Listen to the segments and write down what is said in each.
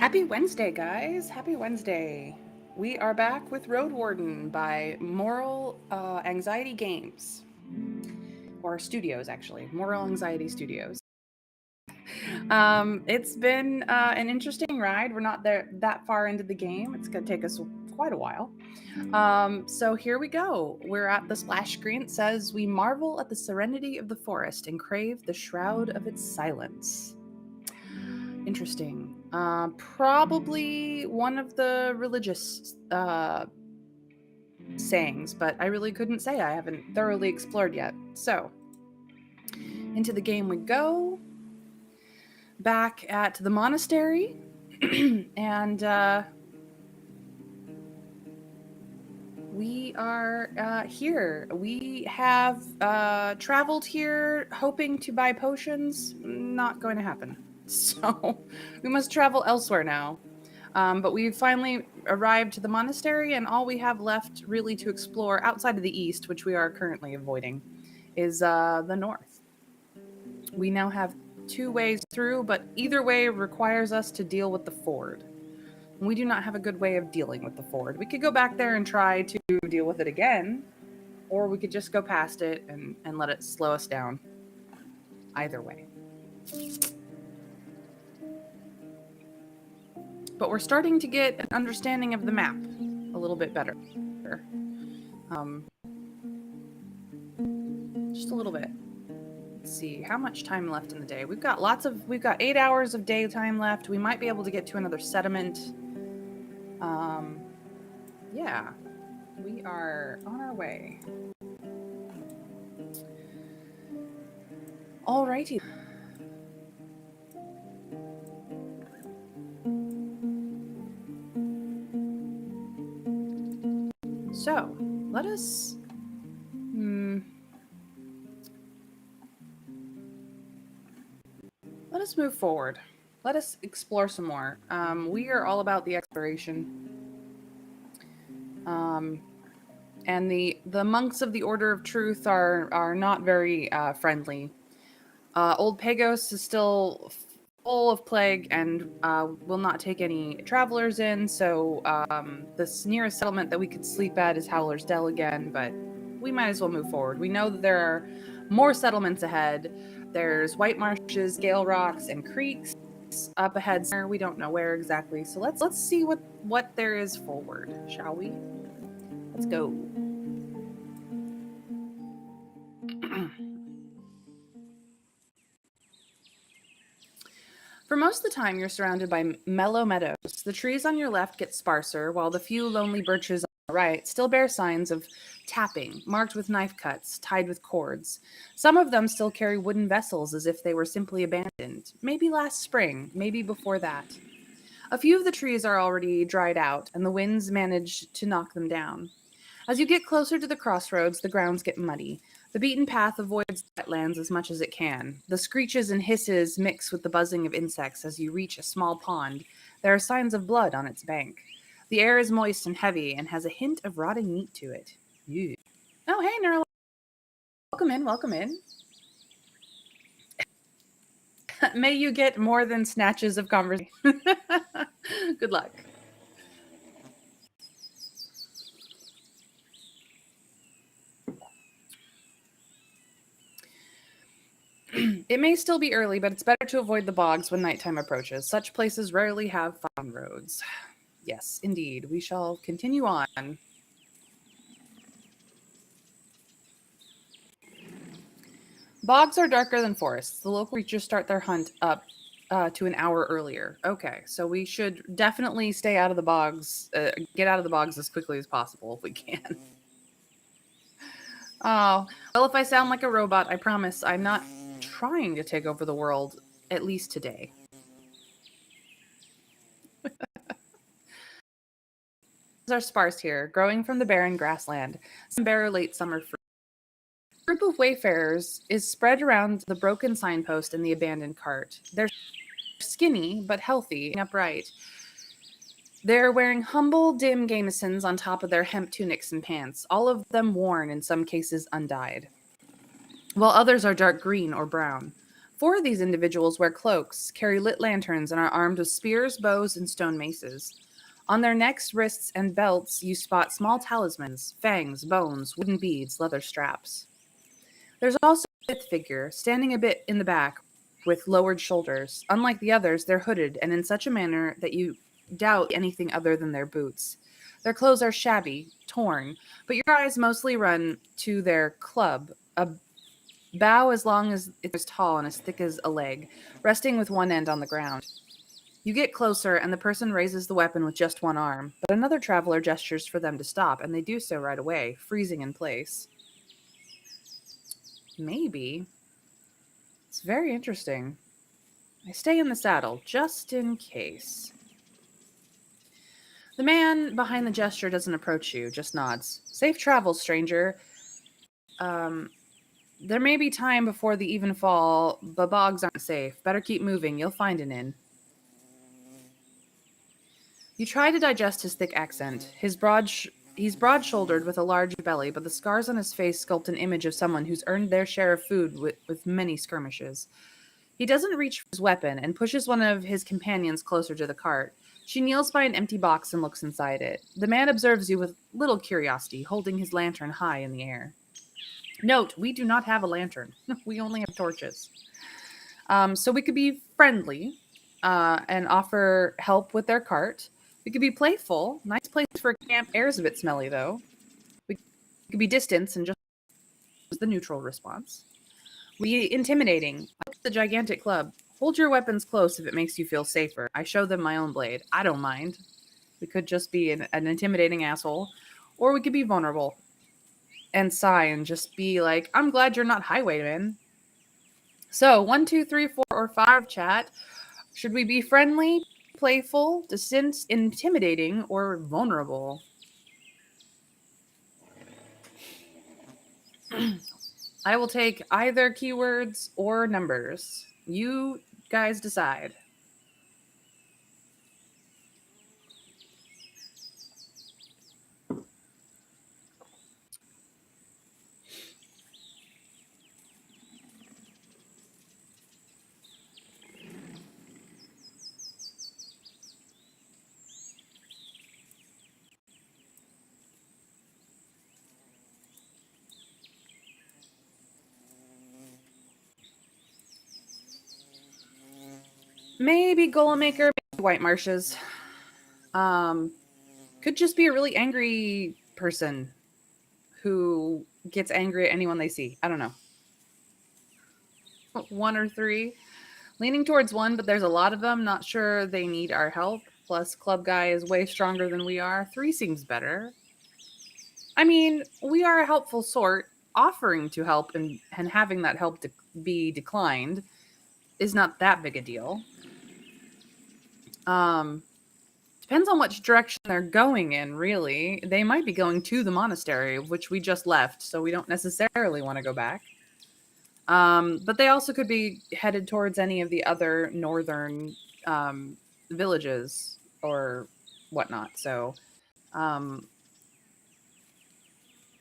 Happy Wednesday, guys. Happy Wednesday. We are back with Roadwarden by Moral Anxiety Games. Or Studios, actually. Moral Anxiety Studios. It's been an interesting ride. We're not there that far into the game. It's going to take us quite a while. So here we go. We're at the splash screen. It says, "We marvel at the serenity of the forest and crave the shroud of its silence." Interesting. Probably one of the religious sayings, but I really couldn't say. I haven't thoroughly explored yet. So, into the game we go. Back at the monastery. And we are here. We have traveled here hoping to buy potions. Not going to happen. So, we must travel elsewhere now. But we finally arrived to the monastery, and all we have left really to explore outside of the east, which we are currently avoiding, is the north. We now have two ways through, but either way requires us to deal with the ford. We do not have a good way of dealing with the ford. We could go back there and try to deal with it again, or we could just go past it and let it slow us down. Either way. But we're starting to get an understanding of the map a little bit better. Um, just a little bit. Let's see, how much time left in the day? We've got 8 hours of daytime left. We might be able to get to another settlement. Yeah, we are on our way. Alrighty. So, let us move forward. Let us explore some more. We are all about the exploration. And the monks of the Order of Truth are not very friendly. Old Pagos is still full of plague and will not take any travelers in. So the nearest settlement that we could sleep at is Howler's Dell again, but we might as well move forward. We know that there are more settlements ahead. There's White Marshes, Gale Rocks, and creeks up ahead. We don't know where exactly. So let's see what there is forward, shall we? Let's go. For most of the time, you're surrounded by mellow meadows. The trees on your left get sparser, while the few lonely birches on the right still bear signs of tapping, marked with knife cuts, tied with cords. Some of them still carry wooden vessels as if they were simply abandoned, maybe last spring, maybe before that. A few of the trees are already dried out, and the winds manage to knock them down. As you get closer to the crossroads, the grounds get muddy. The beaten path avoids wetlands as much as it can. The screeches and hisses mix with the buzzing of insects as you reach a small pond. There are signs of blood on its bank. The air is moist and heavy and has a hint of rotting meat to it. Ew. Oh, hey, Neural. Welcome in, welcome in. May you get more than snatches of conversation. Good luck. It may still be early, but it's better to avoid the bogs when nighttime approaches. Such places rarely have fine roads. Yes, indeed. We shall continue on. Bogs are darker than forests. The local creatures start their hunt up to an hour earlier. Okay, so we should definitely stay out of the bogs, get out of the bogs as quickly as possible if we can. Oh, well, if I sound like a robot, I promise I'm not trying to take over the world, at least today. Are sparse here, growing from the barren grassland. Some bear late summer fruit. A group of wayfarers is spread around the broken signpost and the abandoned cart. They're skinny but healthy and upright. They're wearing humble, dim gamisons on top of their hemp tunics and pants, all of them worn, in some cases undyed, while others are dark green or brown. Four of these individuals wear cloaks, carry lit lanterns, and are armed with spears, bows, and stone maces. On their necks, wrists, and belts, you spot small talismans, fangs, bones, wooden beads, leather straps. There's also a fifth figure, standing a bit in the back with lowered shoulders. Unlike the others, they're hooded and in such a manner that you doubt anything other than their boots. Their clothes are shabby, torn, but your eyes mostly run to their club, a bough as long as it is tall and as thick as a leg, resting with one end on the ground. You get closer, and the person raises the weapon with just one arm, but another traveler gestures for them to stop, and they do so right away, freezing in place. Maybe. It's very interesting. I stay in the saddle, just in case. The man behind the gesture doesn't approach you, just nods. Safe travels, stranger. Um, there may be time before the even fall, but bogs aren't safe. Better keep moving, you'll find an inn. You try to digest his thick accent. He's broad-shouldered with a large belly, but the scars on his face sculpt an image of someone who's earned their share of food with many skirmishes. He doesn't reach for his weapon and pushes one of his companions closer to the cart. She kneels by an empty box and looks inside it. The man observes you with little curiosity, holding his lantern high in the air. Note, we do not have a lantern. We only have torches. So we could be friendly and offer help with their cart. We could be playful. Nice place for a camp. Air's a bit smelly, though. We could be distant and just the neutral response. We intimidating. Like the gigantic club. Hold your weapons close if it makes you feel safer. I show them my own blade. I don't mind. We could just be an intimidating asshole. Or we could be vulnerable and sigh and just be like, I'm glad you're not highwaymen. So, 1, 2, 3, 4, or 5, chat. Should we be friendly, playful, distant, intimidating, or vulnerable? I will take either keywords or numbers. You guys decide. Maybe Golem Maker, maybe White Marshes. Could just be a really angry person who gets angry at anyone they see. I don't know. 1 or 3. Leaning towards 1, but there's a lot of them. Not sure they need our help. Plus, Club Guy is way stronger than we are. 3 seems better. I mean, we are a helpful sort. Offering to help and having that help be declined is not that big a deal. Depends on which direction they're going in, really. They might be going to the monastery, which we just left, so we don't necessarily want to go back. But they also could be headed towards any of the other northern villages or whatnot. So,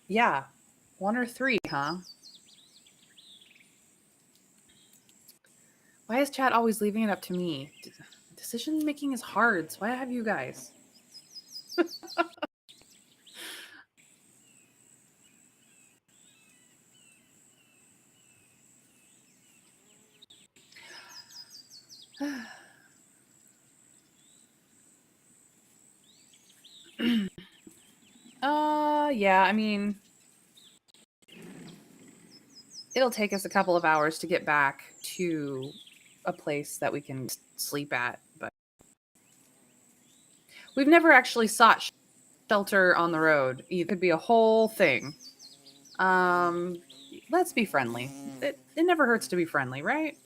yeah, 1 or 3, huh? Why is chat always leaving it up to me? Decision making is hard, so why have you guys? Yeah, I mean, it'll take us a couple of hours to get back to a place that we can sleep at, but we've never actually sought shelter on the road. It could be a whole thing. Let's be friendly. It never hurts to be friendly, right?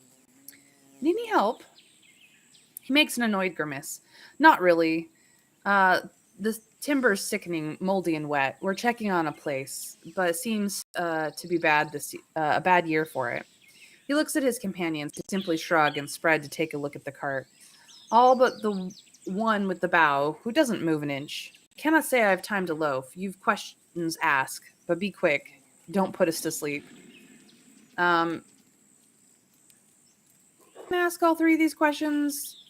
Need any help? He makes an annoyed grimace. Not really. The timber's sickening, moldy, and wet. We're checking on a place, but it seems to be a bad year for it. He looks at his companions to simply shrug and spread to take a look at the cart. All but the one with the bow, who doesn't move an inch. Cannot say I have time to loaf. You've questions, ask, but be quick. Don't put us to sleep. Um, ask all three of these questions?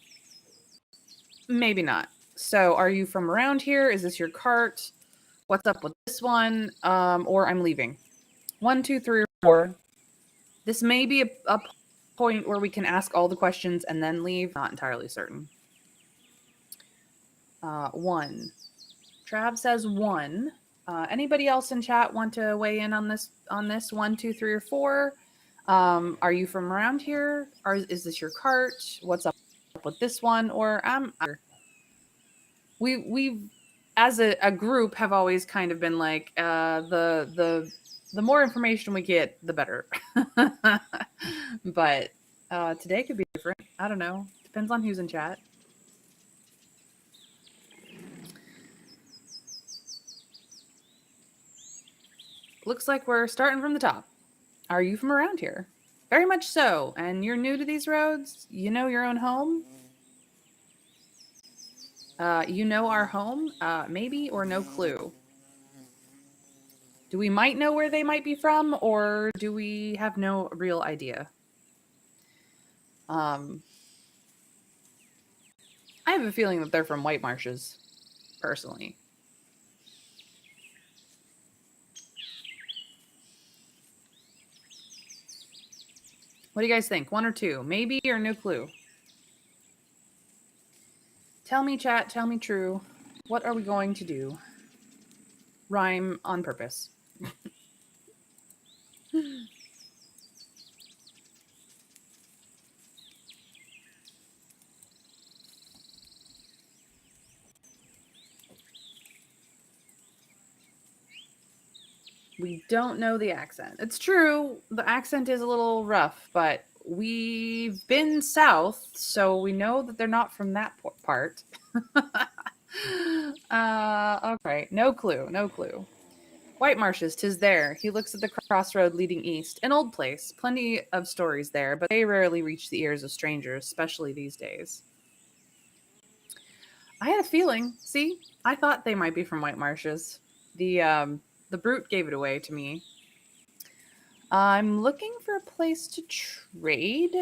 Maybe not. So, are you from around here? Is this your cart? What's up with this one? Or I'm leaving. 1, 2, 3, or 4. This may be a point where we can ask all the questions and then leave. Not entirely certain. 1. Trav says 1. Anybody else in chat want to weigh in on this? 1, 2, 3, or 4. Are you from around here? Or is this your cart? What's up with this one? Or we've as a group have always kind of been like the more information we get, the better. But today could be different. I don't know. Depends on who's in chat. Looks like we're starting from the top. Are you from around here? Very much so. And you're new to these roads? You know your own home? You know our home? Maybe or no clue? Do we might know where they might be from, or do we have no real idea? I have a feeling that they're from White Marshes, personally. What do you guys think? 1 or 2? Maybe or no clue? Tell me, chat. Tell me true. What are we going to do? Rhyme on purpose. We don't know the accent. It's true. The accent is a little rough, but we've been south, so we know that they're not from that part. Okay. No clue. No clue. White Marshes, 'tis there. He looks at the crossroad leading east. An old place. Plenty of stories there, but they rarely reach the ears of strangers, especially these days. I had a feeling. See? I thought they might be from White Marshes. The brute gave it away to me. I'm looking for a place to trade.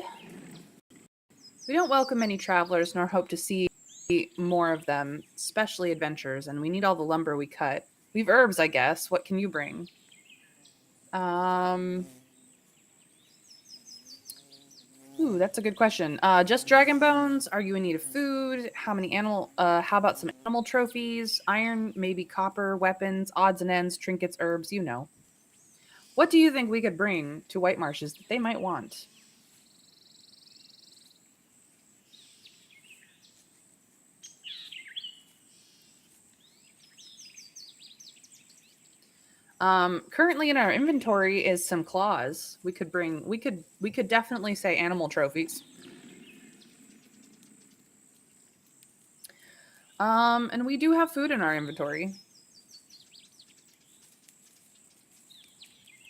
We don't welcome any travelers nor hope to see more of them, especially adventurers, and we need all the lumber we cut. We've herbs, I guess. What can you bring? Ooh, that's a good question. Just dragon bones? Are you in need of food? How about some animal trophies? Iron, maybe copper, weapons, odds and ends, trinkets, herbs, you know. What do you think we could bring to White Marshes that they might want? Currently in our inventory is some claws. We could definitely say animal trophies. And we do have food in our inventory.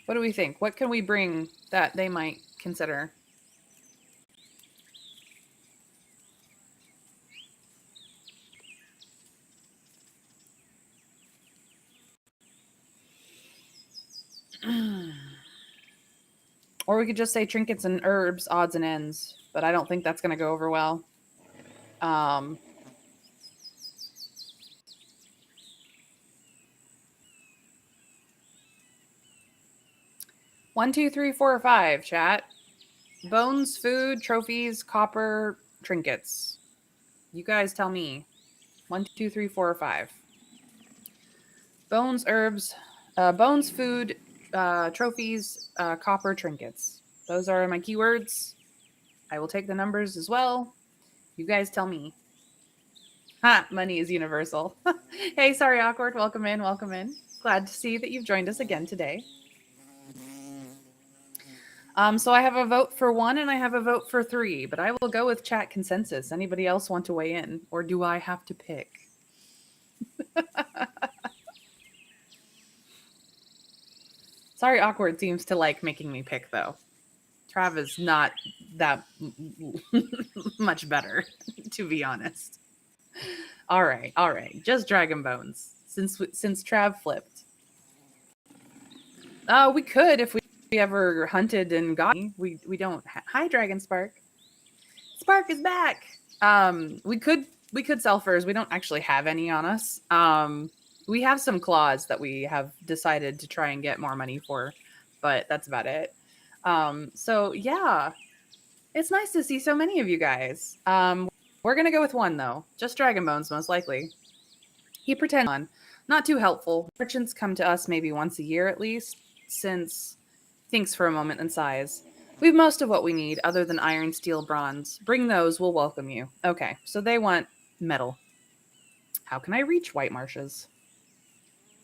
What do we think? What can we bring that they might consider? Or we could just say trinkets and herbs, odds and ends, but I don't think that's going to go over well. 1, 2, 3, 4, or 5, chat. Bones, food, trophies, copper, trinkets. You guys tell me. 1, 2, 3, 4, or 5. Bones, herbs, bones, food, trophies, copper, trinkets. Those are my keywords. I will take the numbers as well. You guys tell me. Ha! Money is universal. Hey, sorry, awkward. Welcome in. Welcome in. Glad to see that you've joined us again today. So I have a vote for 1 and I have a vote for 3, but I will go with chat consensus. Anybody else want to weigh in, or do I have to pick? Sorry, awkward seems to like making me pick though. Trav is not that much better, to be honest. All right, just dragon bones. Since Trav flipped, we could if we ever hunted and got. We don't. Hi, Dragon Spark. Spark is back. We could sell furs. We don't actually have any on us. We have some claws that we have decided to try and get more money for, but that's about it. So yeah, it's nice to see so many of you guys. We're gonna go with one though, just Dragon Bones most likely. He pretends on, not too helpful. Merchants come to us maybe once a year at least, since thinks for a moment and sighs. We've most of what we need, other than iron, steel, bronze. Bring those, we'll welcome you. Okay, so they want metal. How can I reach White Marshes?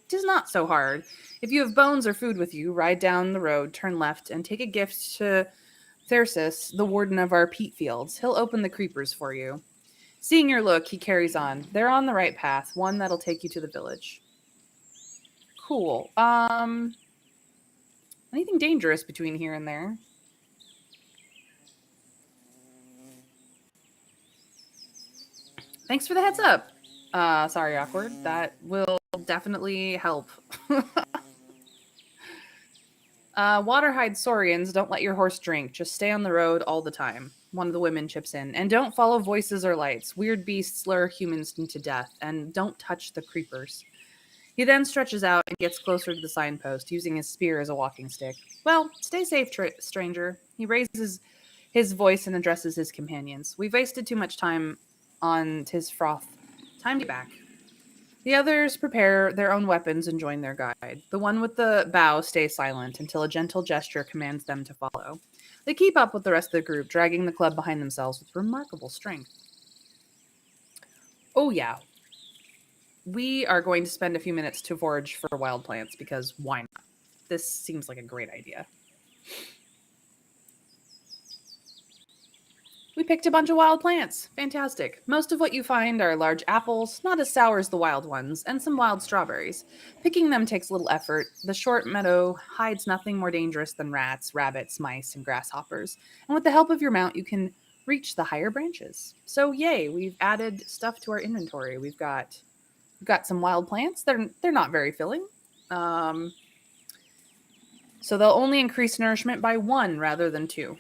Tis not so hard. If you have bones or food with you, ride down the road, turn left, and take a gift to Thersis, the warden of our peat fields. He'll open the creepers for you. Seeing your look, he carries on. They're on the right path, one that'll take you to the village. Cool. Anything dangerous between here and there? Thanks for the heads up. Sorry, awkward. That will definitely help. Waterhide Saurians, don't let your horse drink. Just stay on the road all the time. One of the women chips in. And don't follow voices or lights. Weird beasts lure humans into death. And don't touch the creepers. He then stretches out and gets closer to the signpost, using his spear as a walking stick. Well, stay safe, stranger. He raises his voice and addresses his companions. We've wasted too much time on tis froth. Time to get back. The others prepare their own weapons and join their guide. The one with the bow stays silent until a gentle gesture commands them to follow. They keep up with the rest of the group, dragging the club behind themselves with remarkable strength. Oh yeah, we are going to spend a few minutes to forage for wild plants because why not? This seems like a great idea. We picked a bunch of wild plants. Fantastic. Most of what you find are large apples, not as sour as the wild ones, and some wild strawberries. Picking them takes little effort. The short meadow hides nothing more dangerous than rats, rabbits, mice, and grasshoppers. And with the help of your mount, you can reach the higher branches. So yay, we've added stuff to our inventory. We've got some wild plants. They're not very filling. So they'll only increase nourishment by 1 rather than 2.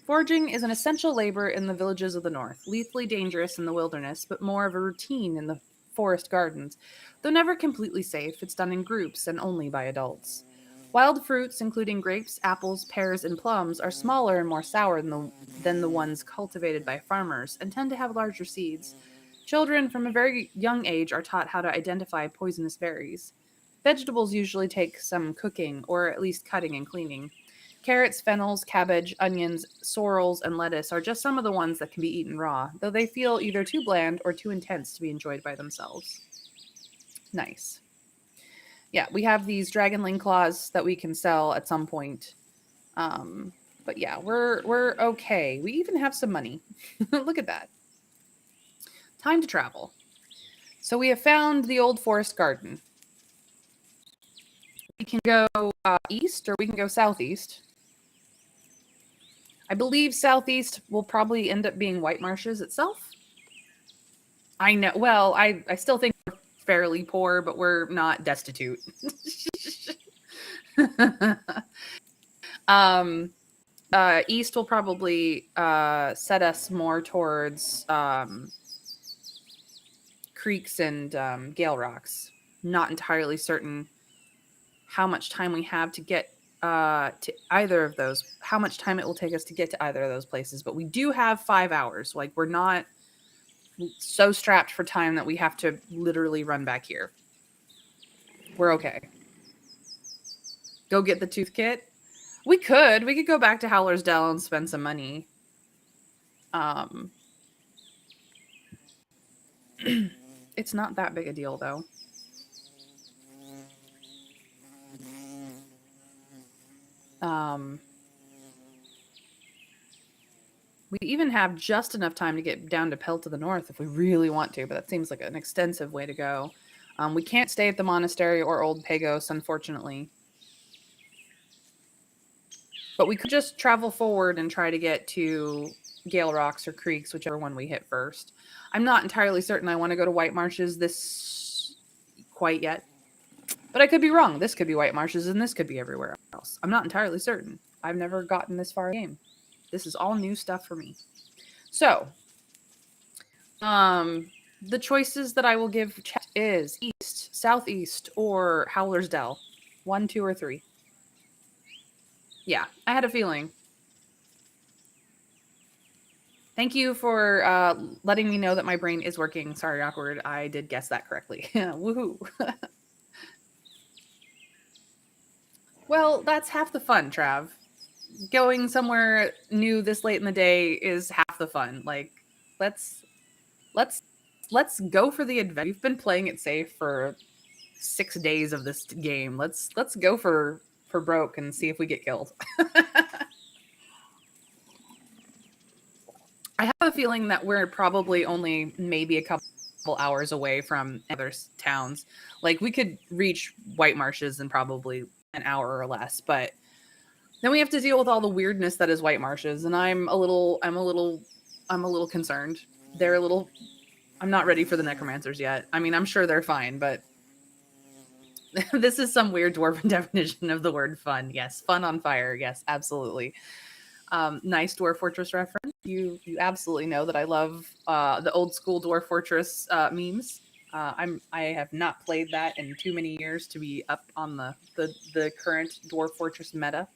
Foraging is an essential labor in the villages of the north, lethally dangerous in the wilderness, but more of a routine in the forest gardens. Though never completely safe, it's done in groups and only by adults. Wild fruits, including grapes, apples, pears, and plums, are smaller and more sour than the ones cultivated by farmers and tend to have larger seeds. Children from a very young age are taught how to identify poisonous berries. Vegetables usually take some cooking, or at least cutting and cleaning. Carrots, fennels, cabbage, onions, sorrels, and lettuce are just some of the ones that can be eaten raw, though they feel either too bland or too intense to be enjoyed by themselves. Nice. Yeah, we have these dragonling claws that we can sell at some point. But yeah, we're okay. We even have some money. Look at that. Time to travel. So we have found the old forest garden. We can go east or we can go southeast. I believe southeast will probably end up being White Marshes itself. I know. Well, I still think we're fairly poor, but we're not destitute. East will probably set us more towards creeks and gale rocks. Not entirely certain how much time we have to get to either of those, how much time it will take us to get to either of those places, but we do have 5 hours. Like, we're not so strapped for time that we have to literally run back here. We're okay. Go get the tooth kit. We could go back to Howler's Dell and spend some money. It's not that big a deal though. We even have just enough time to get down to Pell to the north if we really want to, but that seems like an extensive way to go. We can't stay at the monastery or Old Pagos, unfortunately. But we could just travel forward and try to get to Gale Rocks or Creeks, whichever one we hit first. I'm not entirely certain I want to go to White Marshes this quite yet. But I could be wrong. This could be White Marshes and this could be everywhere else. I'm not entirely certain. I've never gotten this far in the game. This is all new stuff for me. So, um, the choices that I will give chat is east, southeast, or Howler's Dell. 1, 2, or 3. Yeah, I had a feeling. Thank you for letting me know that my brain is working. Sorry, awkward. I did guess that correctly. Woohoo. Well, that's half the fun, Trav. Going somewhere new this late in the day is half the fun. Like, let's let's let's go for the adventure. We've been playing it safe for 6 days of this game. Let's go for broke and see if we get killed. I have a feeling that we're probably only maybe a couple hours away from other towns. Like we could reach White Marshes in probably an hour or less, but then we have to deal with all the weirdness that is White Marshes, and I'm a little concerned. They're a little. I'm not ready for the necromancers yet. I mean, I'm sure they're fine, but this is some weird dwarven definition of the word fun. Yes, fun on fire. Yes, absolutely. Nice Dwarf Fortress reference. You absolutely know that I love the old school Dwarf Fortress memes. I have not played that in too many years to be up on the current Dwarf Fortress meta.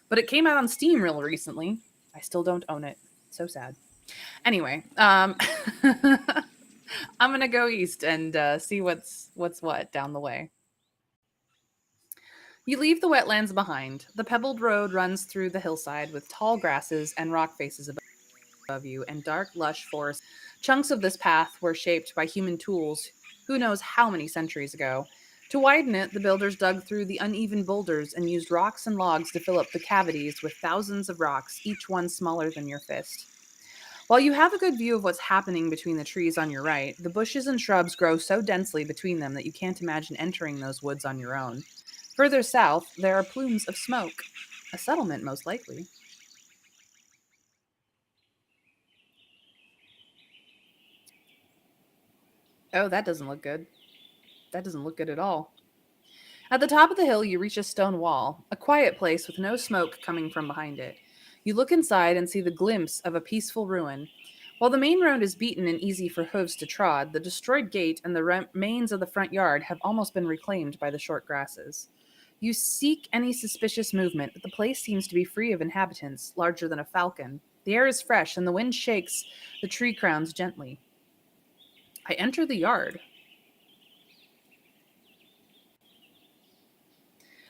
But it came out on Steam real recently. I still don't own it. So sad. Anyway, I'm gonna go east and see what's what down the way. You leave the wetlands behind. The pebbled road runs through the hillside with tall grasses and rock faces above you and dark, lush forest. Chunks of this path were shaped by human tools, who knows how many centuries ago. To widen it, the builders dug through the uneven boulders and used rocks and logs to fill up the cavities with thousands of rocks, each one smaller than your fist. While you have a good view of what's happening between the trees on your right, the bushes and shrubs grow so densely between them that you can't imagine entering those woods on your own. Further south, there are plumes of smoke. A settlement, most likely. Oh, that doesn't look good. That doesn't look good at all. At the top of the hill, you reach a stone wall, a quiet place with no smoke coming from behind it. You look inside and see the glimpse of a peaceful ruin. While the main road is beaten and easy for hooves to trod, the destroyed gate and the remains of the front yard have almost been reclaimed by the short grasses. You seek any suspicious movement, but the place seems to be free of inhabitants, larger than a falcon. The air is fresh, and the wind shakes the tree crowns gently. I enter the yard.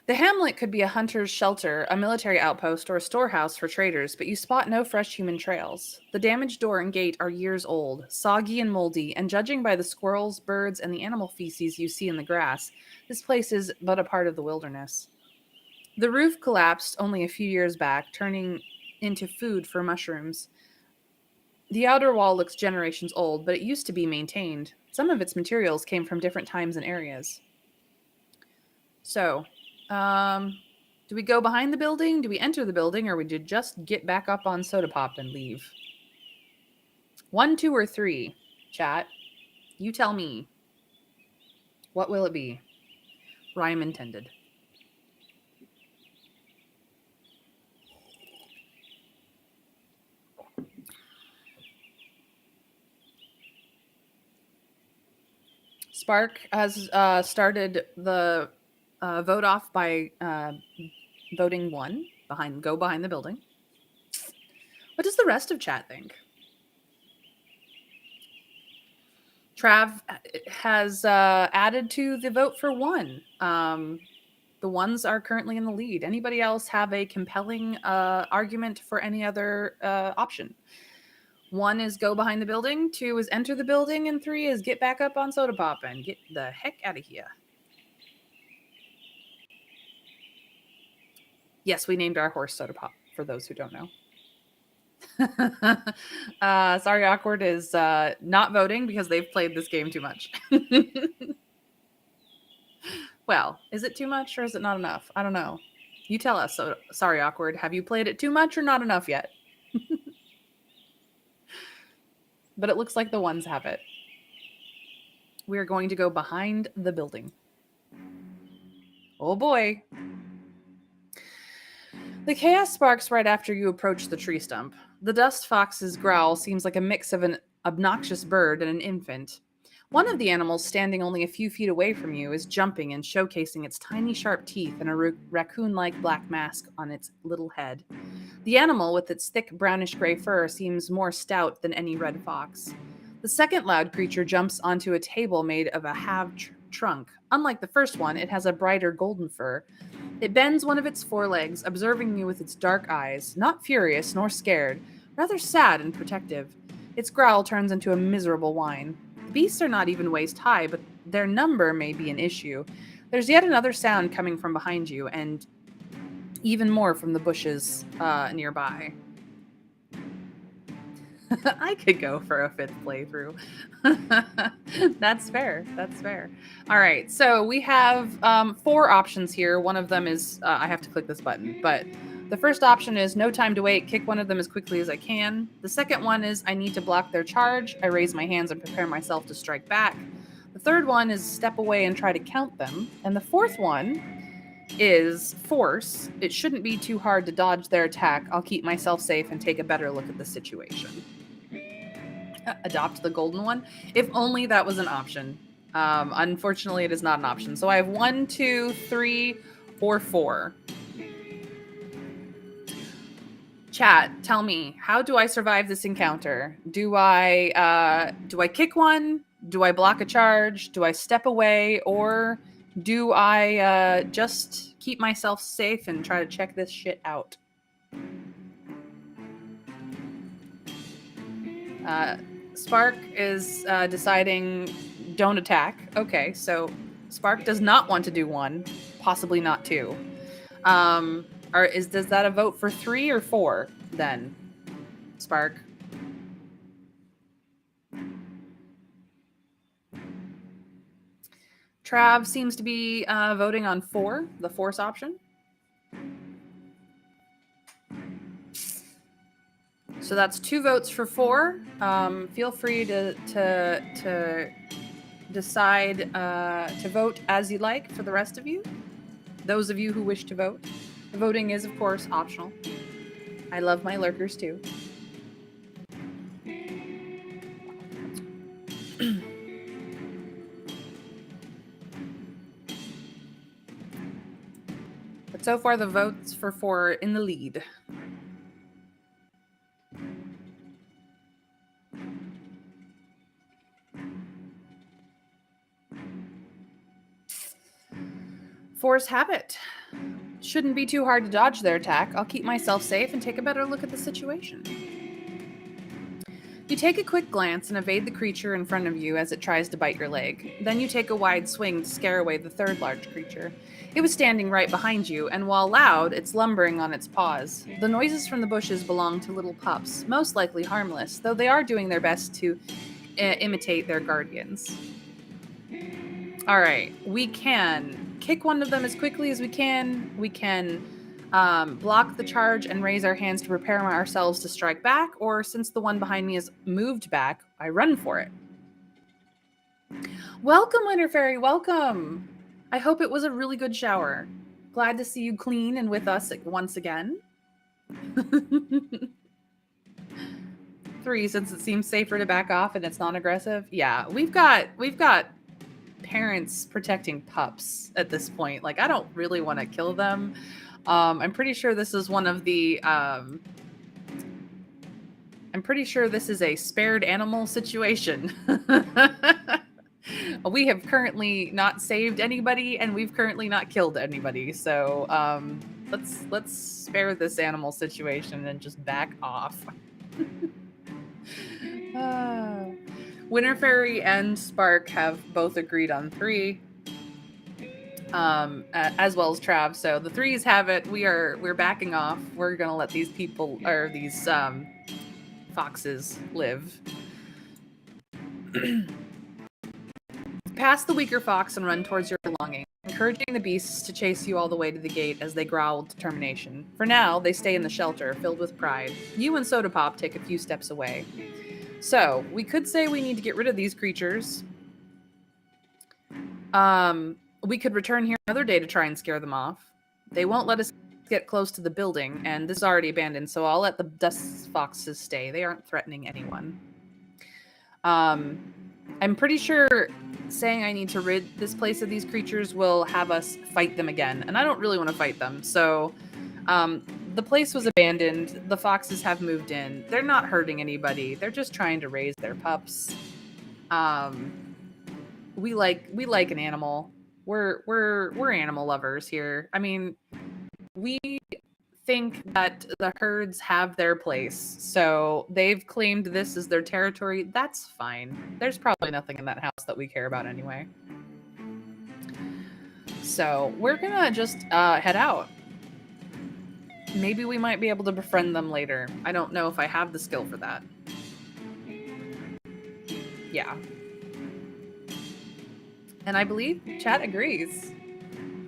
The hamlet could be a hunter's shelter, a military outpost, or a storehouse for traders, but you spot no fresh human trails. The damaged door and gate are years old, soggy and moldy, and judging by the squirrels, birds, and the animal feces you see in the grass, this place is but a part of the wilderness. The roof collapsed only a few years back, turning into food for mushrooms. The outer wall looks generations old, but it used to be maintained. Some of its materials came from different times and areas. So, um, do we go behind the building? Do we enter the building? Or we did just get back up on Soda Pop and leave? 1, 2, or 3, chat. You tell me. What will it be? Rhyme intended. Spark has started the vote off by voting 1 go behind the building. What does the rest of chat think? Trav has added to the vote for 1. The ones are currently in the lead. Anybody else have a compelling argument for any other option? 1 is go behind the building, 2 is enter the building, and 3 is get back up on Soda Pop and get the heck out of here. Yes, we named our horse Soda Pop, for those who don't know. Sorry, Awkward is not voting because they've played this game too much. Well, is it too much or is it not enough? I don't know. You tell us. So, sorry, Awkward. Have you played it too much or not enough yet? But it looks like the ones have it. We are going to go behind the building. Oh boy. The chaos sparks right after you approach the tree stump. The dust fox's growl seems like a mix of an obnoxious bird and an infant. One of the animals, standing only a few feet away from you, is jumping and showcasing its tiny sharp teeth and a raccoon like black mask on its little head. The animal, with its thick brownish gray fur, seems more stout than any red fox. The second loud creature jumps onto a table made of a halved trunk. Unlike the first one, it has a brighter golden fur. It bends one of its forelegs, observing you with its dark eyes, not furious nor scared, rather sad and protective. Its growl turns into a miserable whine. The beasts are not even waist high, but their number may be an issue. There's yet another sound coming from behind you, and even more from the bushes nearby. I could go for a fifth playthrough. That's fair. That's fair. All right. So we have 4 options here. One of them is I have to click this button, but the first option is no time to wait. Kick one of them as quickly as I can. The second one is I need to block their charge. I raise my hands and prepare myself to strike back. The third one is step away and try to count them. And the fourth one is force. It shouldn't be too hard to dodge their attack. I'll keep myself safe and take a better look at the situation. Adopt the golden one. If only that was an option. Unfortunately, it is not an option. So I have 1, 2, 3, or 4. Chat, tell me, how do I survive this encounter? Do I kick one? Do I block a charge? Do I step away? Or do I just keep myself safe and try to check this shit out? Spark is deciding don't attack. Okay, so Spark does not want to do 1, possibly not 2. Does that a vote for 3 or 4 then? Spark. Trav seems to be voting on 4, the force option. So that's 2 votes for 4. Feel free to decide to vote as you like for the rest of you. Those of you who wish to vote. The voting is, of course, optional. I love my lurkers too. But so far, the votes for 4 are in the lead. Force habit. Shouldn't be too hard to dodge their attack. I'll keep myself safe and take a better look at the situation. You take a quick glance and evade the creature in front of you as it tries to bite your leg. Then you take a wide swing to scare away the third large creature. It was standing right behind you, and while loud, it's lumbering on its paws. The noises from the bushes belong to little pups, most likely harmless, though they are doing their best to imitate their guardians. All right, we can kick one of them as quickly as we can. We can block the charge and raise our hands to prepare ourselves to strike back, or since the one behind me has moved back, I run for it. Welcome, Winter Fairy, welcome. I hope it was a really good shower. Glad to see you clean and with us once again. 3, since it seems safer to back off and it's non-aggressive. Yeah, we've got parents protecting pups at this point. Like, I don't really want to kill them. I'm pretty sure this is one of the I'm pretty sure this is a spared animal situation. We have currently not saved anybody, and we've currently not killed anybody. So let's spare this animal situation and just back off. Winter Fairy and Spark have both agreed on 3, as well as Trav. So the 3s have it. We're backing off. We're gonna let these people, or these foxes, live. Pass the weaker fox and run towards your belongings, encouraging the beasts to chase you all the way to the gate as they growl with determination. For now, they stay in the shelter, filled with pride. You and Soda Pop take a few steps away. So, we could say we need to get rid of these creatures. We could return here another day to try and scare them off. They won't let us get close to the building, and this is already abandoned, so I'll let the dust foxes stay. They aren't threatening anyone. I'm pretty sure saying I need to rid this place of these creatures will have us fight them again, and I don't really want to fight them. So, the place was abandoned. The foxes have moved in. They're not hurting anybody. They're just trying to raise their pups. Um, we like an animal. We're animal lovers here. I mean, we think that the herds have their place. So they've claimed this as their territory. That's fine. There's probably nothing in that house that we care about anyway. So we're gonna just head out. Maybe we might be able to befriend them later. I don't know if I have the skill for that. Yeah. And I believe chat agrees.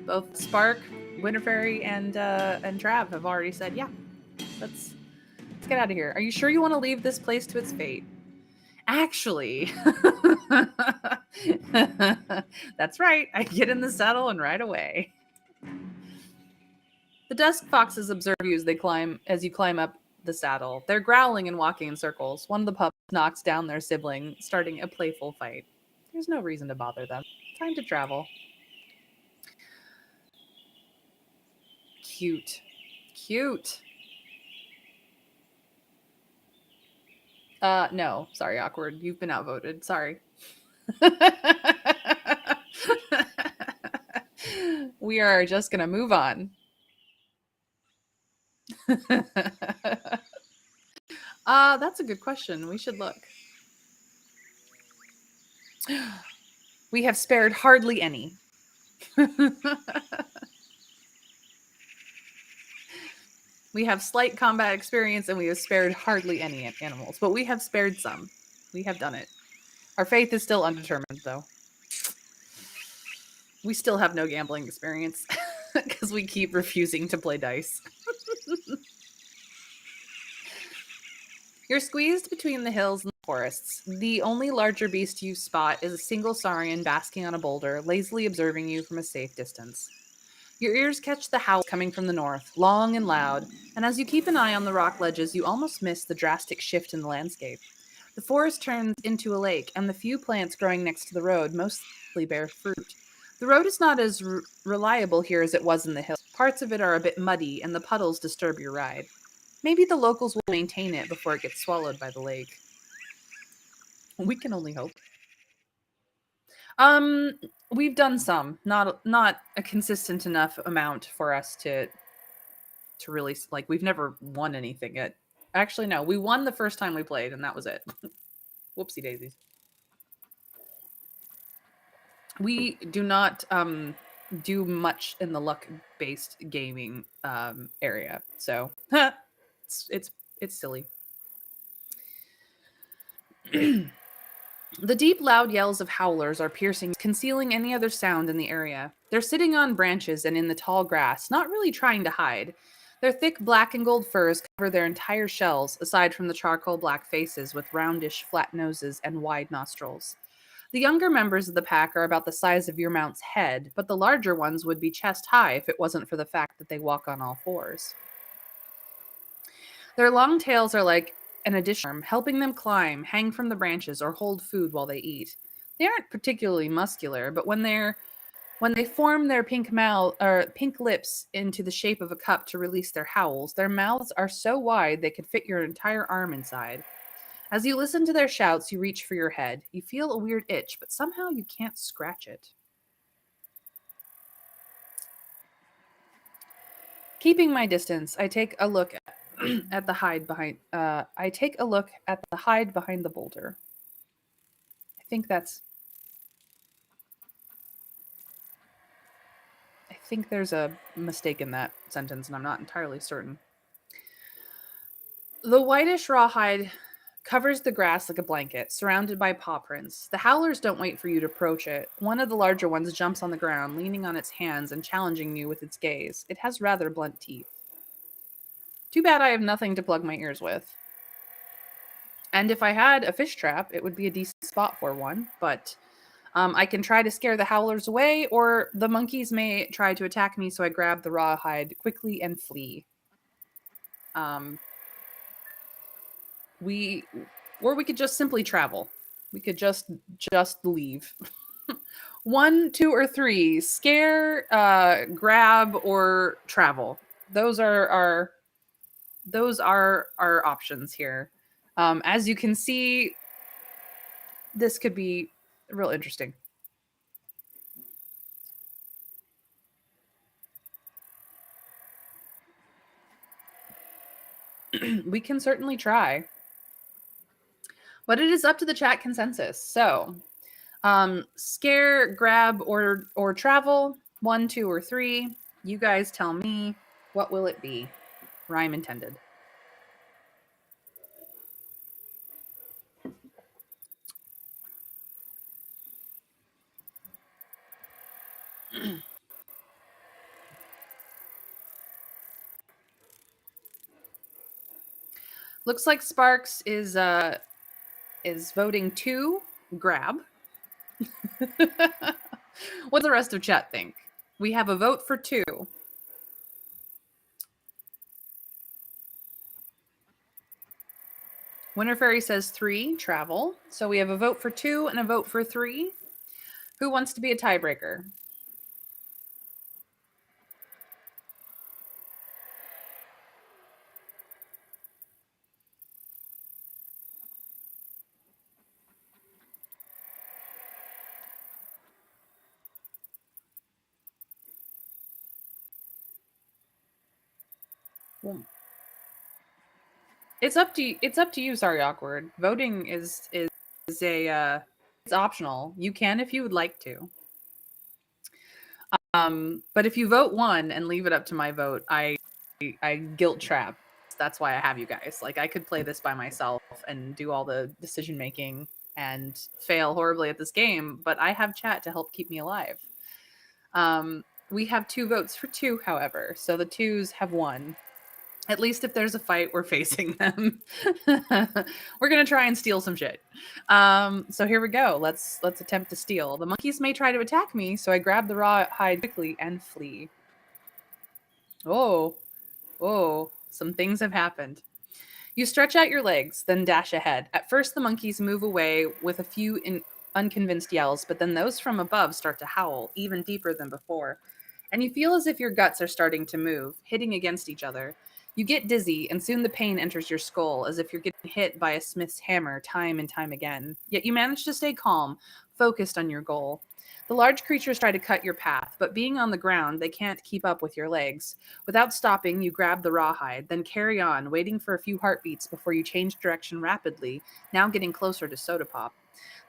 Both Spark, Winterfairy, and Trav have already said, yeah, let's get out of here. Are you sure you want to leave this place to its fate? Actually, that's right. I get in the saddle and ride away. The dusk foxes observe you as you climb up the saddle. They're growling and walking in circles. One of the pups knocks down their sibling, starting a playful fight. There's no reason to bother them. Time to travel. Cute. Cute. No. Sorry, awkward. You've been outvoted. Sorry. We are just gonna move on. That's a good question. We should look. We have spared hardly any. We have slight combat experience and we have spared hardly any animals, but we have spared some. We have done it. Our faith is still undetermined, though. We still have no gambling experience because we keep refusing to play dice. You're squeezed between the hills and the forests. The only larger beast you spot is a single saurian basking on a boulder, lazily observing you from a safe distance. Your ears catch the howl coming from the north, long and loud, and as you keep an eye on the rock ledges, you almost miss the drastic shift in the landscape. The forest turns into a lake, and the few plants growing next to the road mostly bear fruit. The road is not as reliable here as it was in the hills. Parts of it are a bit muddy, and the puddles disturb your ride. Maybe the locals will maintain it before it gets swallowed by the lake. We can only hope. Um, we've done some, not a consistent enough amount for us to really like. We've never won anything yet. Actually, no, we won the first time we played, and that was it. Whoopsie daisies. We do not do much in the luck based gaming area, so it's silly. The deep, loud yells of howlers are piercing, concealing any other sound in the area. They're sitting on branches and in the tall grass, not really trying to hide. Their thick black and gold furs cover their entire shells, aside from the charcoal black faces with roundish, flat noses and wide nostrils. The younger members of the pack are about the size of your mount's head, but the larger ones would be chest high if it wasn't for the fact that they walk on all fours. Their long tails are like an additional arm, helping them climb, hang from the branches, or hold food while they eat. They aren't particularly muscular, but when they form their pink mouth or pink lips into the shape of a cup to release their howls, their mouths are so wide they could fit your entire arm inside. As you listen to their shouts, you reach for your head. You feel a weird itch, but somehow you can't scratch it. Keeping my distance, I take a look at the hide behind. I take a look at the hide behind the boulder. I think that's. I think there's a mistake in that sentence, and I'm not entirely certain. The whitish rawhide covers the grass like a blanket, surrounded by paw prints. The howlers don't wait for you to approach it. One of the larger ones jumps on the ground, leaning on its hands and challenging you with its gaze. It has rather blunt teeth. Too bad I have nothing to plug my ears with. And if I had a fish trap, it would be a decent spot for one, but I can try to scare the howlers away, or the monkeys may try to attack me, so I grab the rawhide quickly and flee. Um, we or we could just simply travel. We could just leave. One, two, or three. Scare, grab, or travel. Those are our options here. As you can see, this could be real interesting. We can certainly try, but it is up to the chat consensus. So, scare, grab, or travel. One, two, or three. You guys tell me. What will it be? Rhyme intended. Looks like Sparks is voting two, grab. What does the rest of chat think? We have a vote for two. Winter Fairy says three, travel. So we have a vote for two and a vote for three. Who wants to be a tiebreaker? Well, it's up to you. Sorry, awkward. Voting is a it's optional. You can if you would like to. But if you vote one and leave it up to my vote, I guilt trap. That's why I have you guys. Like I could play this by myself and do all the decision making and fail horribly at this game, but I have chat to help keep me alive. We have two votes for two, however, so the twos have won. At least if there's a fight, we're facing them. We're gonna try and steal some shit. So here we go. Let's attempt to steal. The monkeys may try to attack me, so I grab the raw hide quickly and flee. Oh, oh, some things have happened. You stretch out your legs, then dash ahead. At first, the monkeys move away with a few unconvinced yells, but then those from above start to howl, even deeper than before. And you feel as if your guts are starting to move, hitting against each other. You get dizzy, and soon the pain enters your skull, as if you're getting hit by a smith's hammer time and time again. Yet you manage to stay calm, focused on your goal. The large creatures try to cut your path, but being on the ground, they can't keep up with your legs. Without stopping, you grab the rawhide, then carry on, waiting for a few heartbeats before you change direction rapidly, now getting closer to Soda Pop.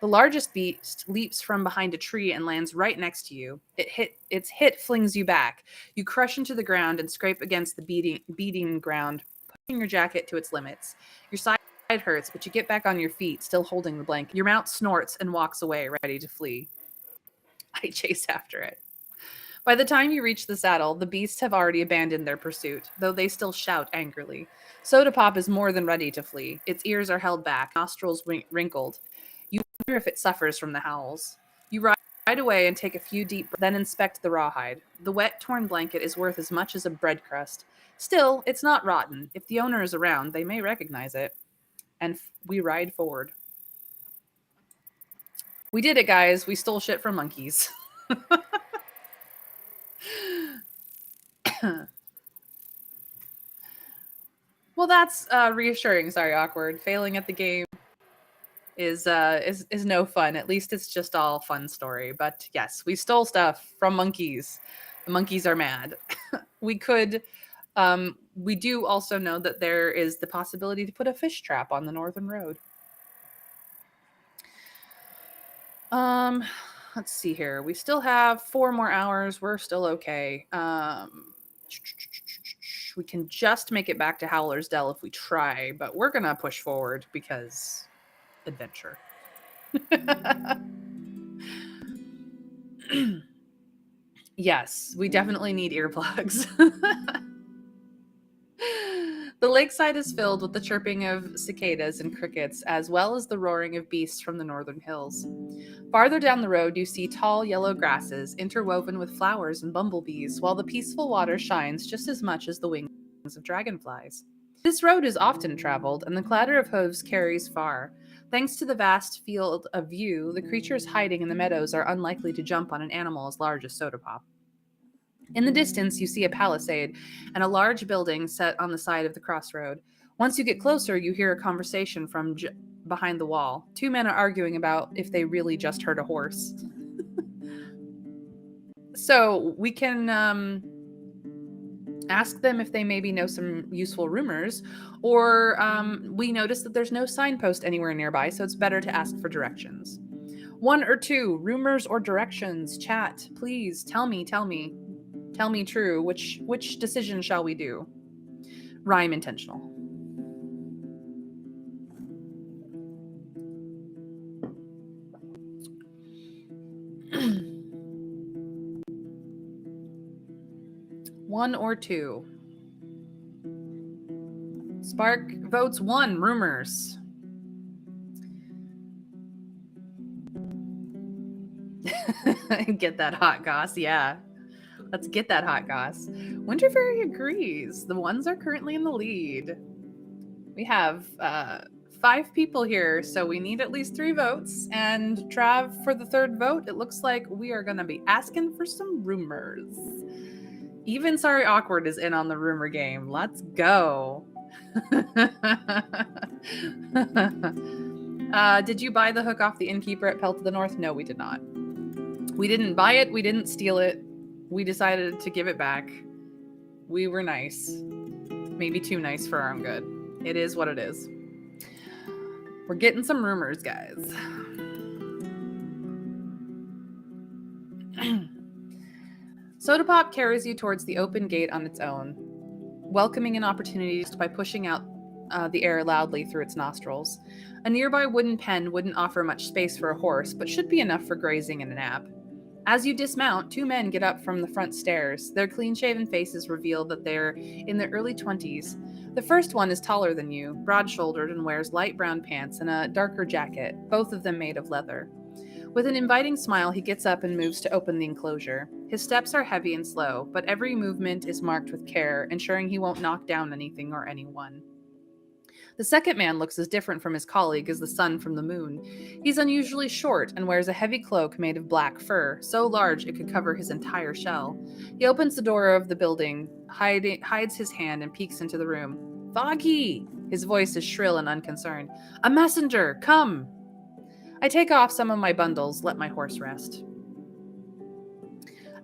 The largest beast leaps from behind a tree and lands right next to you. Its hit flings you back. You crush into the ground and scrape against the beating ground, pushing your jacket to its limits. Your side hurts, but you get back on your feet, still holding the blanket. Your mount snorts and walks away, ready to flee. I chase after it. By the time you reach the saddle, the beasts have already abandoned their pursuit, though they still shout angrily. Soda Pop is more than ready to flee. Its ears are held back, nostrils wrinkled. You wonder if it suffers from the howls. You ride away and take a few deep breaths, then inspect the rawhide. The wet, torn blanket is worth as much as a bread crust. Still, it's not rotten. If the owner is around, they may recognize it. And we ride forward. We did it, guys. We stole shit from monkeys. Well, that's reassuring. Sorry, awkward. Failing at the game is no fun. At least it's just all fun story. But yes, we stole stuff from monkeys. The monkeys are mad. We could. We do also know that there is the possibility to put a fish trap on the northern road. Let's see here. We still have 4 more hours. We're still okay. We can just make it back to Howler's Dell if we try, but we're gonna push forward because adventure. Yes, we definitely need earplugs. The lakeside is filled with the chirping of cicadas and crickets, as well as the roaring of beasts from the northern hills. Farther down the road, you see tall yellow grasses interwoven with flowers and bumblebees, while the peaceful water shines just as much as the wings of dragonflies. This road is often traveled, and the clatter of hooves carries far. Thanks to the vast field of view, the creatures hiding in the meadows are unlikely to jump on an animal as large as Soda Pop. In the distance, you see a palisade and a large building set on the side of the crossroad. Once you get closer, you hear a conversation from behind the wall. Two men are arguing about if they really just heard a horse. So we can ask them if they maybe know some useful rumors, or we notice that there's no signpost anywhere nearby, so it's better to ask for directions. One or two, rumors or directions, chat, please, tell me. Tell me true, which decision shall we do? Rhyme intentional. One or two. Spark votes one, rumors. Get that hot goss, yeah. Let's get that hot goss. Winterfairy agrees. The ones are currently in the lead. We have 5 people here, so we need at least 3 votes. And Trav, for the 3rd vote, it looks like we are going to be asking for some rumors. Even Sorry Awkward is in on the rumor game. Let's go. Did you buy the hook off the innkeeper at Pelt of the North? No, we did not. We didn't buy it. We didn't steal it. We decided to give it back. We were nice. Maybe too nice for our own good. It is what it is. We're getting some rumors, guys. Soda Pop carries you towards the open gate on its own, welcoming an opportunity by pushing out the air loudly through its nostrils. A nearby wooden pen wouldn't offer much space for a horse, but should be enough for grazing and a nap. As you dismount, 2 men get up from the front stairs. Their clean-shaven faces reveal that they're in their early 20s. The first one is taller than you, broad-shouldered, and wears light brown pants and a darker jacket, both of them made of leather. With an inviting smile, he gets up and moves to open the enclosure. His steps are heavy and slow, but every movement is marked with care, ensuring he won't knock down anything or anyone. The second man looks as different from his colleague as the sun from the moon. He's unusually short and wears a heavy cloak made of black fur, so large it could cover his entire shell. He opens the door of the building, hides his hand, and peeks into the room. "Foggy!" His voice is shrill and unconcerned. "A messenger! Come!" I take off some of my bundles, let my horse rest.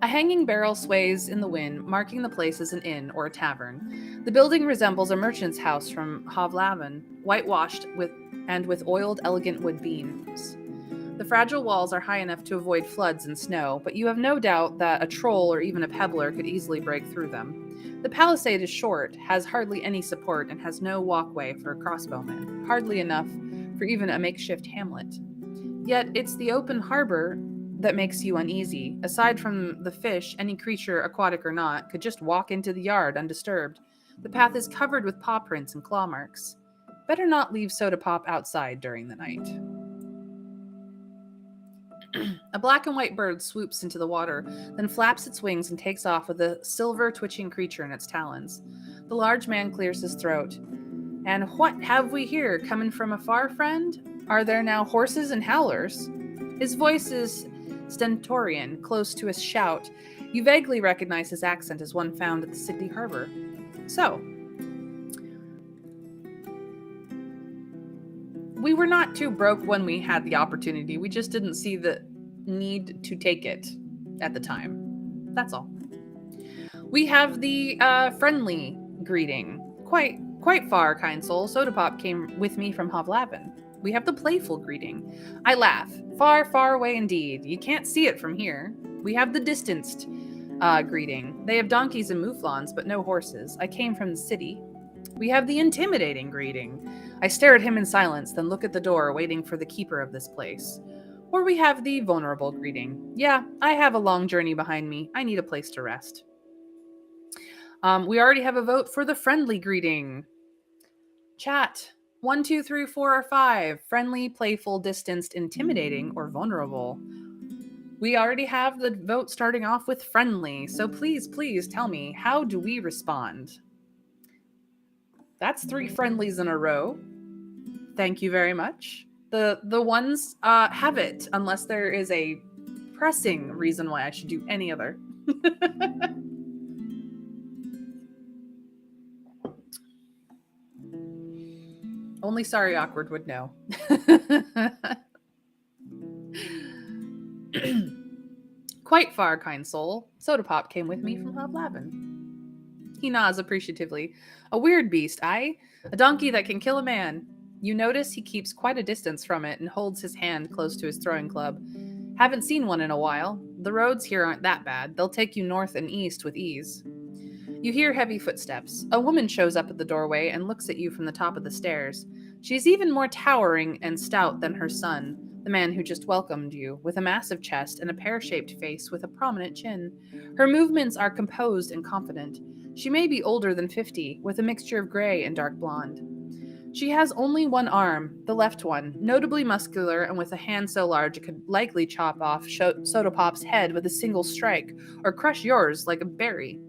A hanging barrel sways in the wind, marking the place as an inn or a tavern. The building resembles a merchant's house from Hovlavin, whitewashed with oiled, elegant wood beams. The fragile walls are high enough to avoid floods and snow, but you have no doubt that a troll or even a pebbler could easily break through them. The palisade is short, has hardly any support, and has no walkway for a crossbowman, hardly enough for even a makeshift hamlet. Yet it's the open harbor that makes you uneasy. Aside from the fish, any creature, aquatic or not, could just walk into the yard undisturbed. The path is covered with paw prints and claw marks. Better not leave Soda Pop outside during the night. A black and white bird swoops into the water, then flaps its wings and takes off with a silver twitching creature in its talons. The large man clears his throat. "And what have we here, coming from afar, friend? Are there now horses and howlers?" His voice is stentorian, close to a shout. You vaguely recognize his accent as one found at the city harbor. So, we were not too broke when we had the opportunity. We just didn't see the need to take it at the time. That's all. We have the friendly greeting. Quite far, kind soul. Soda Pop came with me from Hovlavin. We have the playful greeting. I laugh. Far, far away indeed. You can't see it from here. We have the distanced greeting. They have donkeys and mouflons, but no horses. I came from the city. We have the intimidating greeting. I stare at him in silence, then look at the door, waiting for the keeper of this place. Or we have the vulnerable greeting. Yeah, I have a long journey behind me. I need a place to rest. We already have a vote for the friendly greeting. Chat. 1, 2, 3, 4, or 5. Friendly, playful, distanced, intimidating, or vulnerable. We already have the vote starting off with friendly, so please tell me, how do we respond? That's 3 friendlies in a row. Thank you very much. The ones have it, unless there is a pressing reason why I should do any other. Only Sorry Awkward would know. Quite far, kind soul. Soda Pop came with me from Hoblavin. He nods appreciatively. A weird beast, aye? A donkey that can kill a man. You notice he keeps quite a distance from it and holds his hand close to his throwing club. Haven't seen one in a while. The roads here aren't that bad. They'll take you north and east with ease. You hear heavy footsteps. A woman shows up at the doorway and looks at you from the top of the stairs. She's even more towering and stout than her son, the man who just welcomed you, with a massive chest and a pear-shaped face with a prominent chin. Her movements are composed and confident. She may be older than 50, with a mixture of gray and dark blonde. She has only one arm, the left one, notably muscular and with a hand so large it could likely chop off Soda Pop's head with a single strike, or crush yours like a berry.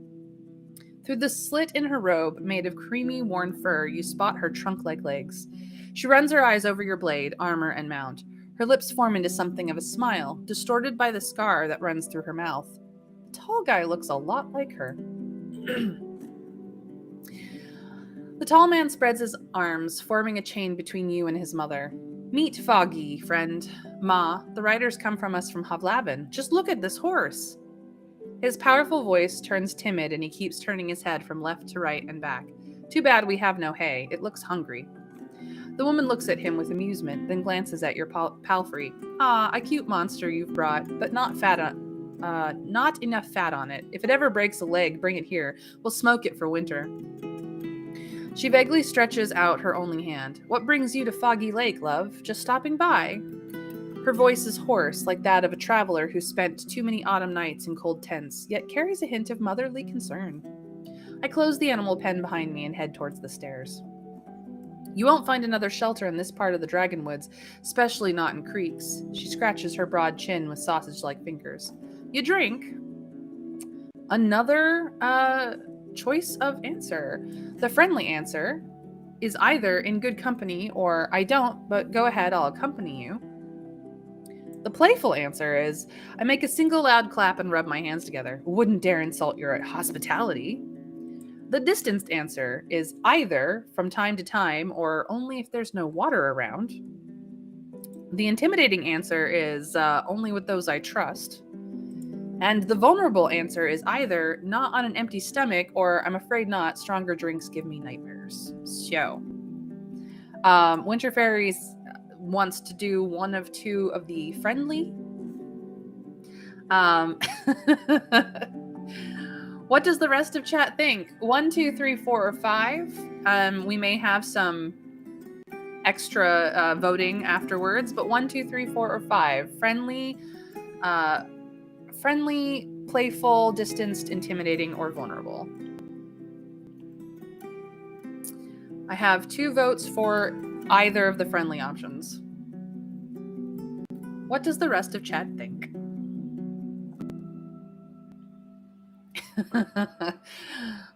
Through the slit in her robe, made of creamy, worn fur, you spot her trunk-like legs. She runs her eyes over your blade, armor, and mount. Her lips form into something of a smile, distorted by the scar that runs through her mouth. The tall guy looks a lot like her. The tall man spreads his arms, forming a chain between you and his mother. Meet Foggy, friend. Ma, the riders come from us from Havlavin. Just look at this horse. His powerful voice turns timid and he keeps turning his head from left to right and back. Too bad we have no hay. It looks hungry. The woman looks at him with amusement, then glances at your palfrey. Ah, a cute monster you've brought, but not enough fat on it. If it ever breaks a leg, bring it here. We'll smoke it for winter. She vaguely stretches out her only hand. What brings you to Foggy Lake, love? Just stopping by? Her voice is hoarse, like that of a traveler who spent too many autumn nights in cold tents, yet carries a hint of motherly concern. I close the animal pen behind me and head towards the stairs. You won't find another shelter in this part of the Dragonwoods, especially not in creeks. She scratches her broad chin with sausage-like fingers. You drink? Another, choice of answer. The friendly answer is either in good company or I don't, but go ahead, I'll accompany you. The playful answer is, I make a single loud clap and rub my hands together. Wouldn't dare insult your hospitality. The distanced answer is either from time to time or only if there's no water around. The intimidating answer is only with those I trust. And the vulnerable answer is either not on an empty stomach or I'm afraid not, stronger drinks give me nightmares. So, Winter Fairies wants to do one of two of the friendly. What does the rest of chat think? 1, 2, 3, 4, or 5. We may have some extra voting afterwards, but 1, 2, 3, 4, or 5. Friendly, playful, distanced, intimidating, or vulnerable. I have 2 votes for either of the friendly options. What does the rest of chat think?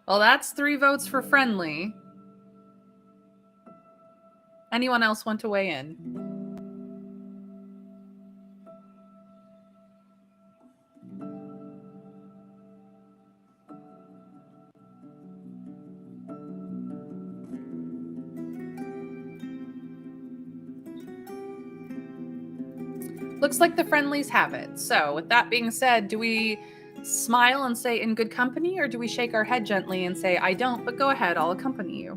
Well, that's 3 votes for friendly. Anyone else want to weigh in? Looks like the friendlies have it. So, with that being said, do we smile and say in good company, or do we shake our head gently and say, I don't, but go ahead, I'll accompany you?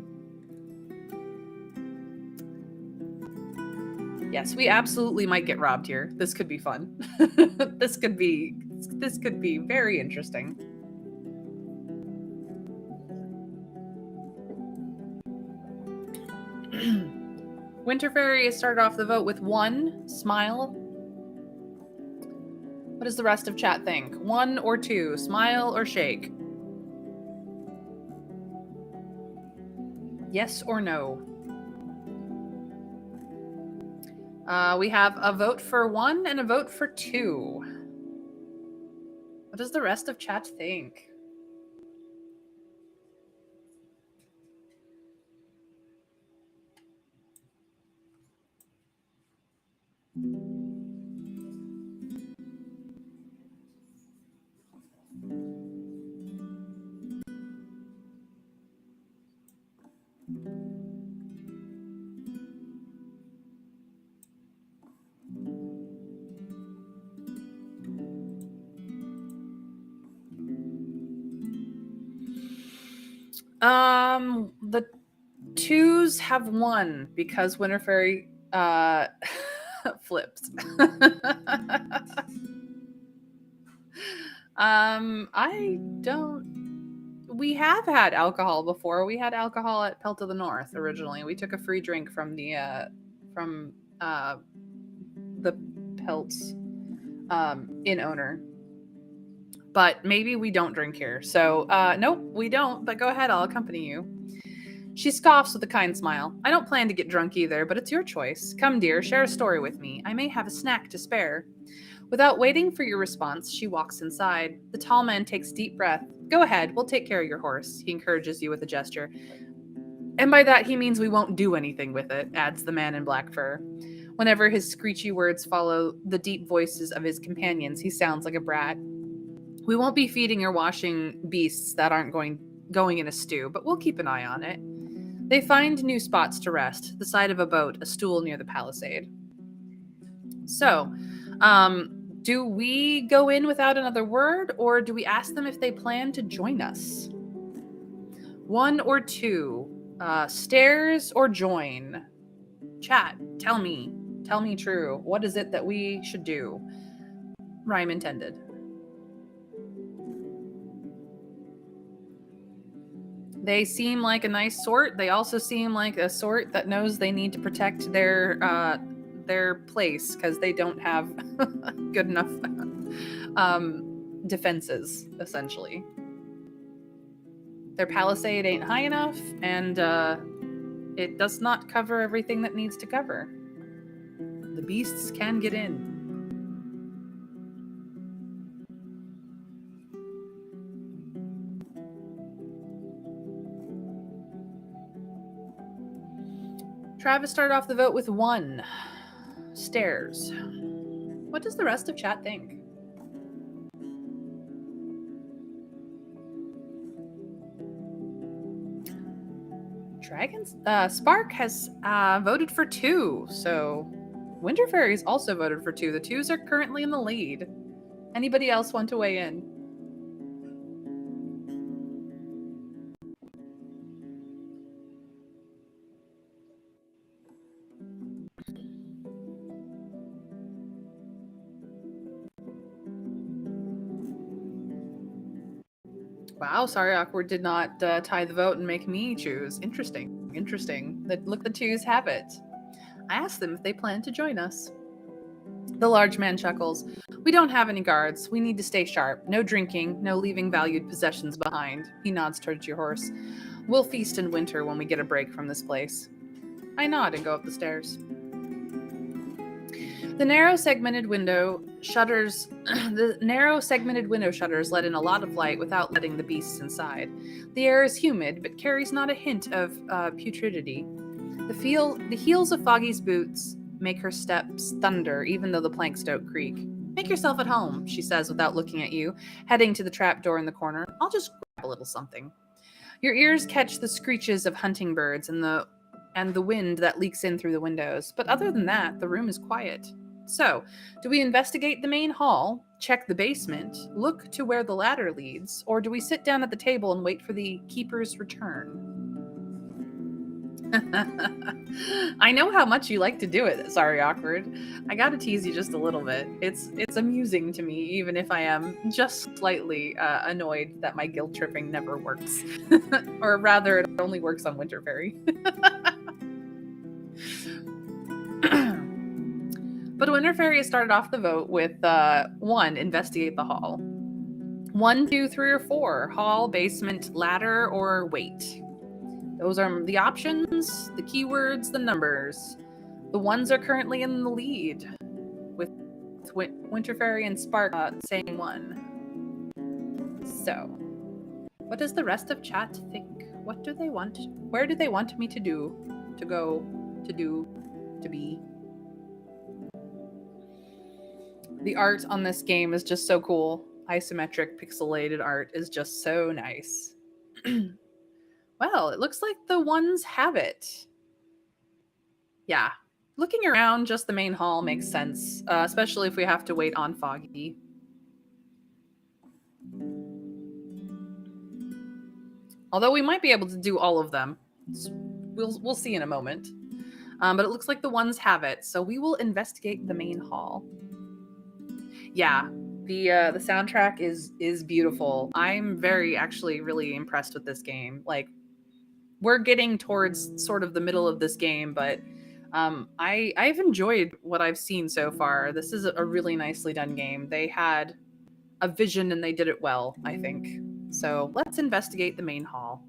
Yes, we absolutely might get robbed here. This could be fun. This could be very interesting. Winter Fairy started off the vote with 1 smile. What does the rest of chat think? 1 or 2, smile or shake? Yes or no? We have a vote for 1 and a vote for 2. What does the rest of chat think? The 2s have won because Winter Fairy flipped. I don't. We have had alcohol before. We had alcohol at Pelt of the North originally. We took a free drink from the Pelt's inn owner. But maybe we don't drink here. So, nope, we don't. But go ahead, I'll accompany you. She scoffs with a kind smile. I don't plan to get drunk either, but it's your choice. Come, dear, share a story with me. I may have a snack to spare. Without waiting for your response, she walks inside. The tall man takes a deep breath. Go ahead, we'll take care of your horse, he encourages you with a gesture. And by that he means we won't do anything with it, adds the man in black fur. Whenever his screechy words follow the deep voices of his companions, he sounds like a brat. We won't be feeding or washing beasts that aren't going in a stew, but we'll keep an eye on it. They find new spots to rest, the side of a boat, a stool near the palisade. So, do we go in without another word, or do we ask them if they plan to join us? 1 or 2, stairs or join? Chat, tell me true. What is it that we should do? Rhyme intended. They seem like a nice sort. They also seem like a sort that knows they need to protect their place because they don't have good enough defenses, essentially. Their palisade ain't high enough, and it does not cover everything that needs to cover. The beasts can get in. Travis started off the vote with 1. Stairs. What does the rest of chat think? Spark has voted for 2, so Winter Fairies also voted for 2. The 2s are currently in the lead. Anybody else want to weigh in? Wow, sorry, Awkward did not tie the vote and make me choose. Interesting. Look, the 2s have it. I asked them if they plan to join us. The large man chuckles. We don't have any guards. We need to stay sharp. No drinking, no leaving valued possessions behind. He nods towards your horse. We'll feast in winter when we get a break from this place. I nod and go up the stairs. The narrow segmented window shutters let in a lot of light without letting the beasts inside. The air is humid, but carries not a hint of putridity. The heels of Foggy's boots make her steps thunder, even though the planks don't creak. Make yourself at home, she says without looking at you, heading to the trap door in the corner. I'll just grab a little something. Your ears catch the screeches of hunting birds and the wind that leaks in through the windows, but other than that, the room is quiet. So, do we investigate the main hall, check the basement, look to where the ladder leads, or do we sit down at the table and wait for the keeper's return? I know how much you like to do it. Sorry, Awkward. I gotta tease you just a little bit. It's amusing to me, even if I am just slightly annoyed that my guilt tripping never works. Or rather, it only works on Winter Fairy. But Winter Fairy has started off the vote with 1, investigate the hall. 1, 2, 3, or 4, hall, basement, ladder, or wait. Those are the options, the keywords, the numbers. The ones are currently in the lead, with Winter Fairy and Spark saying 1. So, what does the rest of chat think? What do they want? Where do they want me to do? To go? To do? To be? The art on this game is just so cool. Isometric pixelated art is just so nice. Well, it looks like the ones have it. Yeah. Looking around just the main hall makes sense, especially if we have to wait on Foggy. Although we might be able to do all of them. We'll see in a moment. But it looks like the ones have it, so we will investigate the main hall. Yeah, the soundtrack is beautiful. I'm actually really impressed with this game. Like, we're getting towards sort of the middle of this game, but I've enjoyed what I've seen so far. This is a really nicely done game. They had a vision and they did it well, I think. So let's investigate the main hall.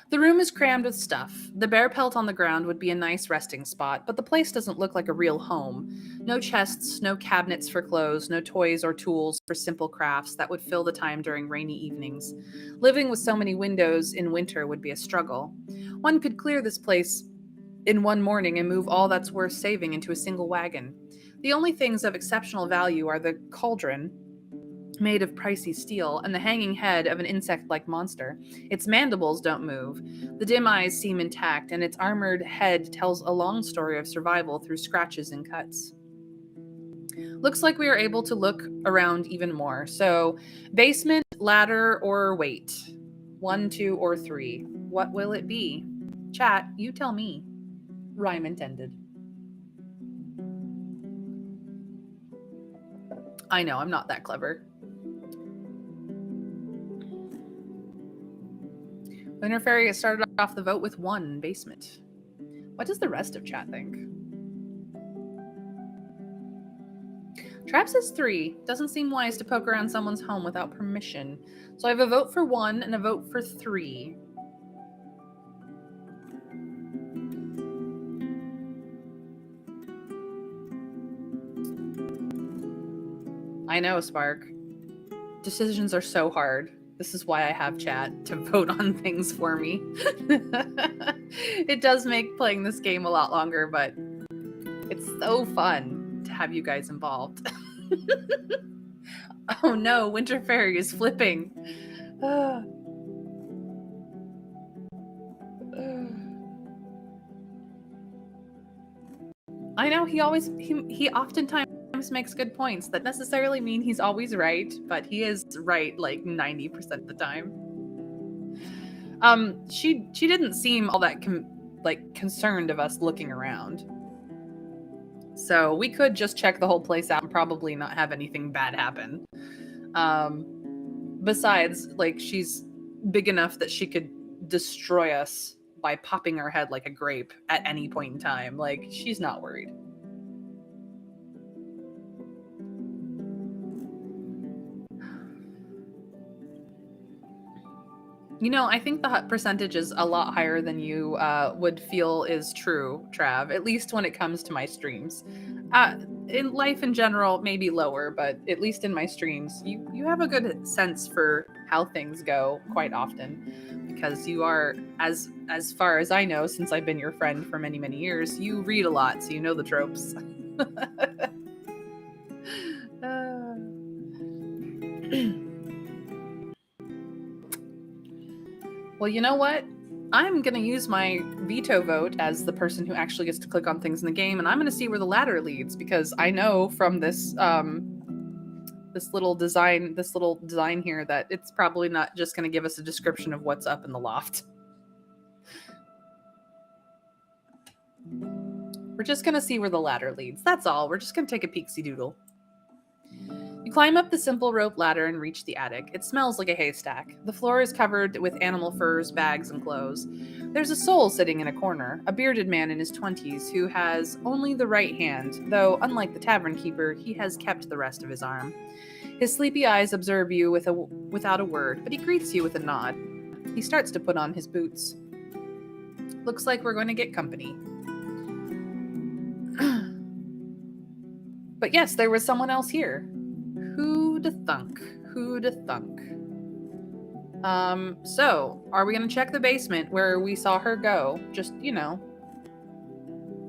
The room is crammed with stuff. The bear pelt on the ground would be a nice resting spot, but the place doesn't look like a real home. No chests, no cabinets for clothes, no toys or tools for simple crafts that would fill the time during rainy evenings. Living with so many windows in winter would be a struggle. One could clear this place in one morning and move all that's worth saving into a single wagon. The only things of exceptional value are the cauldron, made of pricey steel, and the hanging head of an insect-like monster. Its mandibles don't move. The dim eyes seem intact, and its armored head tells a long story of survival through scratches and cuts. Looks like we are able to look around even more. So, basement, ladder, or wait? 1, 2, or 3? What will it be? Chat, you tell me. Rhyme intended. I know, I'm not that clever. Winter Fairy has started off the vote with 1, basement. What does the rest of chat think? Trap says 3. Doesn't seem wise to poke around someone's home without permission. So I have a vote for 1 and a vote for 3. I know, Spark. Decisions are so hard. This is why I have chat to vote on things for me. It does make playing this game a lot longer, but it's so fun to have you guys involved. Oh no, Winter Fairy is flipping. I know he oftentimes makes good points that necessarily mean he's always right, but he is right like 90% of the time. She didn't seem all that concerned of us looking around. So we could just check the whole place out and probably not have anything bad happen. Besides, like, she's big enough that she could destroy us by popping her head like a grape at any point in time. Like, she's not worried. You know, I think the percentage is a lot higher than you would feel is true, Trav, at least when it comes to my streams. In life in general, maybe lower, but at least in my streams, you have a good sense for how things go quite often, because you are, as far as I know, since I've been your friend for many, many years, you read a lot, so you know the tropes. Well, you know what? I'm going to use my veto vote as the person who actually gets to click on things in the game, and I'm going to see where the ladder leads, because I know from this this little design here that it's probably not just going to give us a description of what's up in the loft. We're just going to see where the ladder leads. That's all. We're just going to take a peeksy doodle. You climb up the simple rope ladder and reach the attic. It smells like a haystack. The floor is covered with animal furs, bags, and clothes. There's a soul sitting in a corner, a bearded man in his 20s who has only the right hand, though unlike the tavern keeper, he has kept the rest of his arm. His sleepy eyes observe you without a word, but he greets you with a nod. He starts to put on his boots. Looks like we're going to get company. But yes, there was someone else here. Who'da thunk? Who'da thunk? So are we gonna check the basement where we saw her go? Just,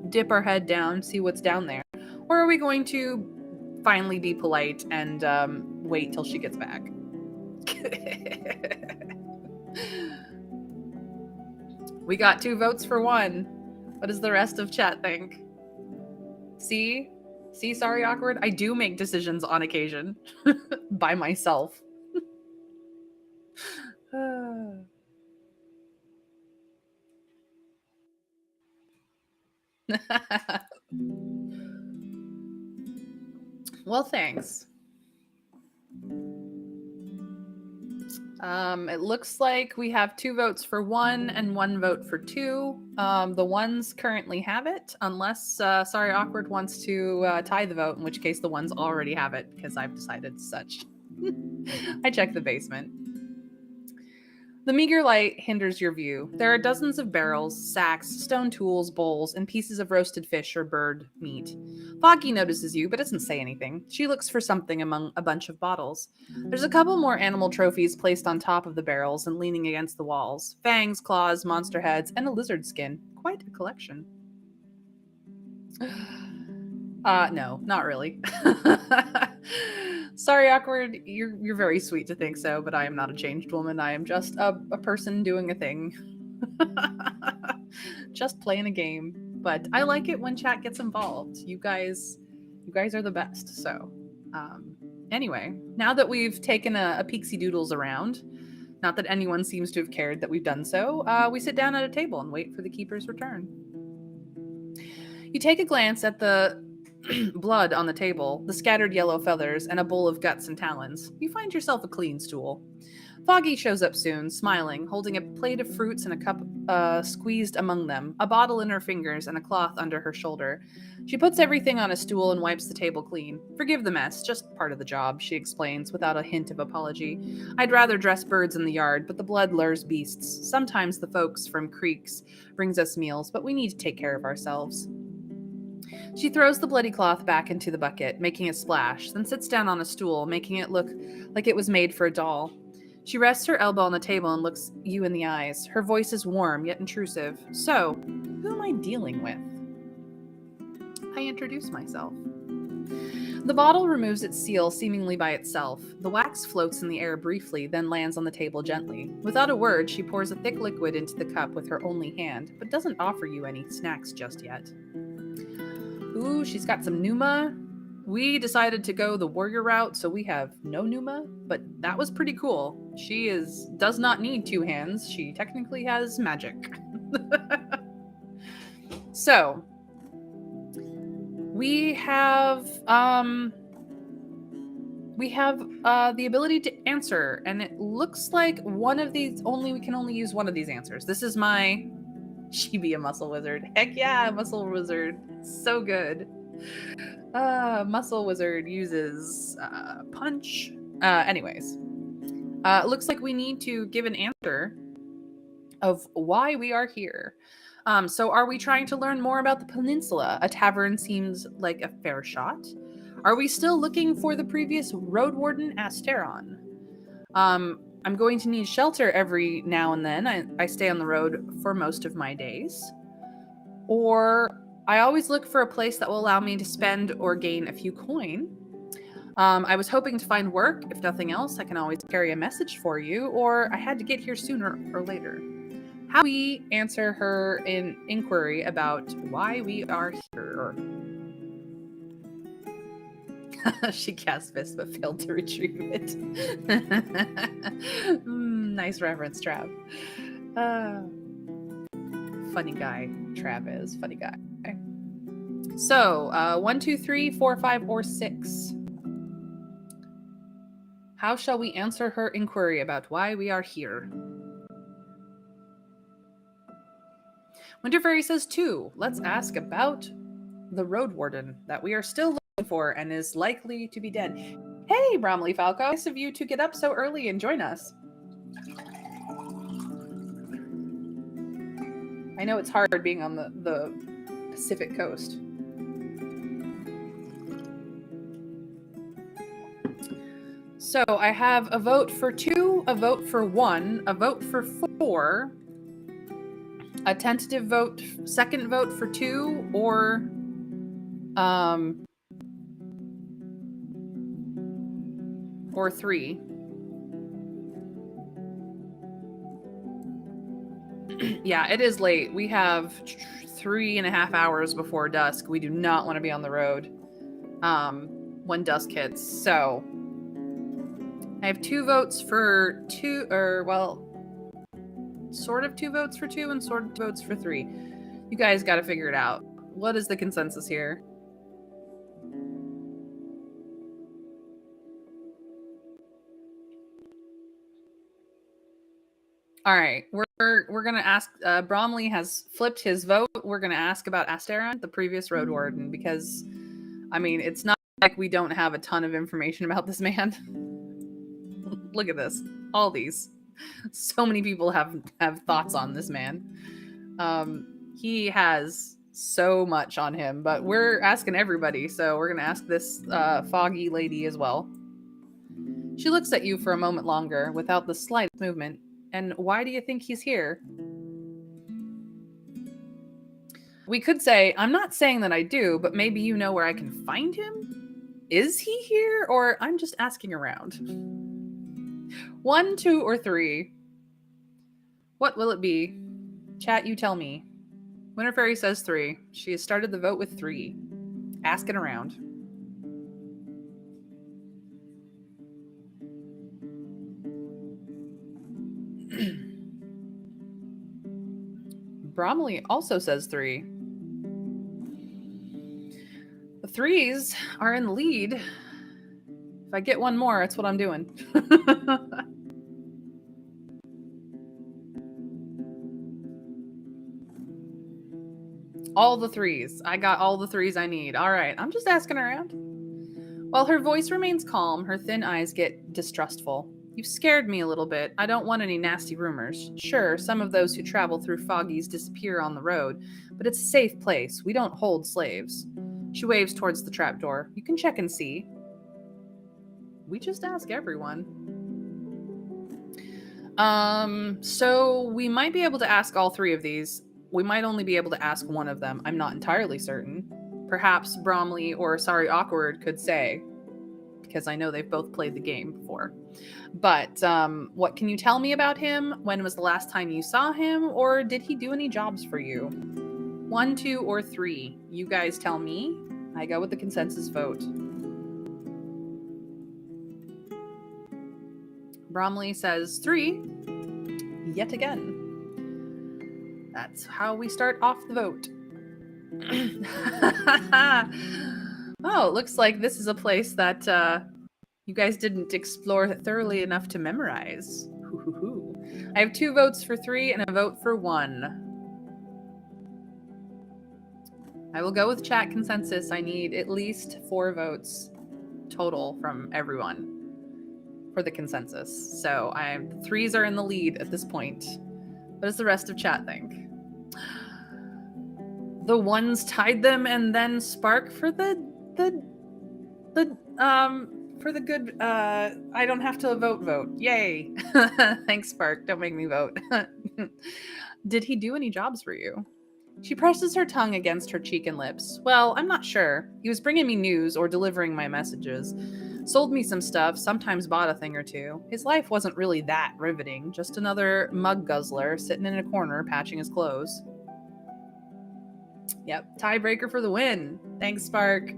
dip our head down, see what's down there. Or are we going to finally be polite and wait till she gets back? We got 2 votes for 1. What does the rest of chat think? See, sorry, awkward. I do make decisions on occasion by myself. Well, thanks. It looks like we have 2 votes for 1 and 1 vote for 2. The ones currently have it, unless Sorry Awkward wants to tie the vote, in which case the ones already have it because I've decided such. I checked the basement. The meager light hinders your view. There are dozens of barrels, sacks, stone tools, bowls, and pieces of roasted fish or bird meat. Foggy notices you, but doesn't say anything. She looks for something among a bunch of bottles. There's a couple more animal trophies placed on top of the barrels and leaning against the walls. Fangs, claws, monster heads, and a lizard skin. Quite a collection. No, not really. Sorry, awkward. You're very sweet to think so, but I am not a changed woman. I am just a person doing a thing. Just playing a game. But I like it when chat gets involved. You guys are the best. So, anyway, now that we've taken a peeksy doodles around, not that anyone seems to have cared that we've done so, we sit down at a table and wait for the keeper's return. You take a glance at the blood on the table, the scattered yellow feathers, and a bowl of guts and talons. You find yourself a clean stool. Foggy shows up soon, smiling, holding a plate of fruits and a cup squeezed among them, a bottle in her fingers, and a cloth under her shoulder. She puts everything on a stool and wipes the table clean. Forgive the mess, just part of the job, she explains without a hint of apology. I'd rather dress birds in the yard, but the blood lures beasts. Sometimes the folks from creeks brings us meals, but we need to take care of ourselves. She throws the bloody cloth back into the bucket, making a splash, then sits down on a stool, making it look like it was made for a doll. She rests her elbow on the table and looks you in the eyes. Her voice is warm, yet intrusive. So, who am I dealing with? I introduce myself. The bottle removes its seal seemingly by itself. The wax floats in the air briefly, then lands on the table gently. Without a word, she pours a thick liquid into the cup with her only hand, but doesn't offer you any snacks just yet. Ooh, she's got some Numa. We decided to go the warrior route, so we have no Numa, but that was pretty cool. She does not need 2 hands. She technically has magic. So, we have the ability to answer, and it looks like we can only use one of these answers. This is my she be a muscle wizard. Heck yeah, muscle wizard. So good. Muscle wizard uses punch. Anyways. It looks like we need to give an answer of why we are here. So are we trying to learn more about the peninsula? A tavern seems like a fair shot. Are we still looking for the previous Roadwarden Asteron? I'm going to need shelter every now and then. I stay on the road for most of my days. Or I always look for a place that will allow me to spend or gain a few coin. I was hoping to find work. If nothing else, I can always carry a message for you, or I had to get here sooner or later. How do we answer her inquiry about why we are here? She cast Fist but failed to retrieve it. Nice reference, Trav. Funny guy, Trav is. Funny guy. Okay. So, 1, 2, 3, 4, 5, or 6. How shall we answer her inquiry about why we are here? Winter Fairy says 2. Let's ask about the Roadwarden that we are still looking for and is likely to be dead. Hey, Bromley Falco. Nice of you to get up so early and join us. I know it's hard being on the Pacific coast. So I have a vote for 2, a vote for 1, a vote for 4, a tentative vote, second vote for 2, or or 3. Yeah, it is late. We have 3.5 hours before dusk. We do not want to be on the road when dusk hits. So I have 2 votes for 2, or well, sort of 2 votes for 2 and sort of 2 votes for 3. You guys got to figure it out. What is the consensus here? All right, we're gonna ask. Bromley has flipped his vote. We're gonna ask about Asteron, the previous Roadwarden, because I mean it's not like we don't have a ton of information about this man. Look at this, all these. So many people have thoughts on this man. He has so much on him, but we're asking everybody, so we're gonna ask this foggy lady as well. She looks at you for a moment longer without the slightest movement. And why do you think he's here? We could say, I'm not saying that I do, but maybe you know where I can find him? Is he here? Or I'm just asking around. 1, 2, or 3? What will it be? Chat, you tell me. Winter Fairy says 3. She has started the vote with 3. Asking around. Bromley also says 3. The 3s are in the lead. If I get one more, that's what I'm doing. All the 3s. I got all the 3s I need. All right, I'm just asking around. While her voice remains calm, her thin eyes get distrustful. You've scared me a little bit. I don't want any nasty rumors. Sure, some of those who travel through Foggies disappear on the road, but it's a safe place. We don't hold slaves. She waves towards the trapdoor. You can check and see. We just ask everyone. So we might be able to ask all 3 of these. We might only be able to ask one of them. I'm not entirely certain. Perhaps Bromley or Sorry Awkward could say, because I know they've both played the game before. But what can you tell me about him? When was the last time you saw him? Or did he do any jobs for you? 1, 2, or 3? You guys tell me. I go with the consensus vote. Bromley says 3. Yet again. That's how we start off the vote. Oh, it looks like this is a place that you guys didn't explore thoroughly enough to memorize. I have 2 votes for 3 and a vote for 1. I will go with chat consensus. I need at least 4 votes total from everyone for the consensus. So the 3s are in the lead at this point. What does the rest of chat think? The 1s tied them, and then Spark for the good I don't have to vote. Yay. Thanks, Spark. Don't make me vote. Did he do any jobs for you? She presses her tongue against her cheek and lips. Well, I'm not sure. He was bringing me news or delivering my messages. Sold me some stuff, sometimes bought a thing or 2. His life wasn't really that riveting, just another mug guzzler sitting in a corner patching his clothes. Yep, tiebreaker for the win. Thanks, Spark.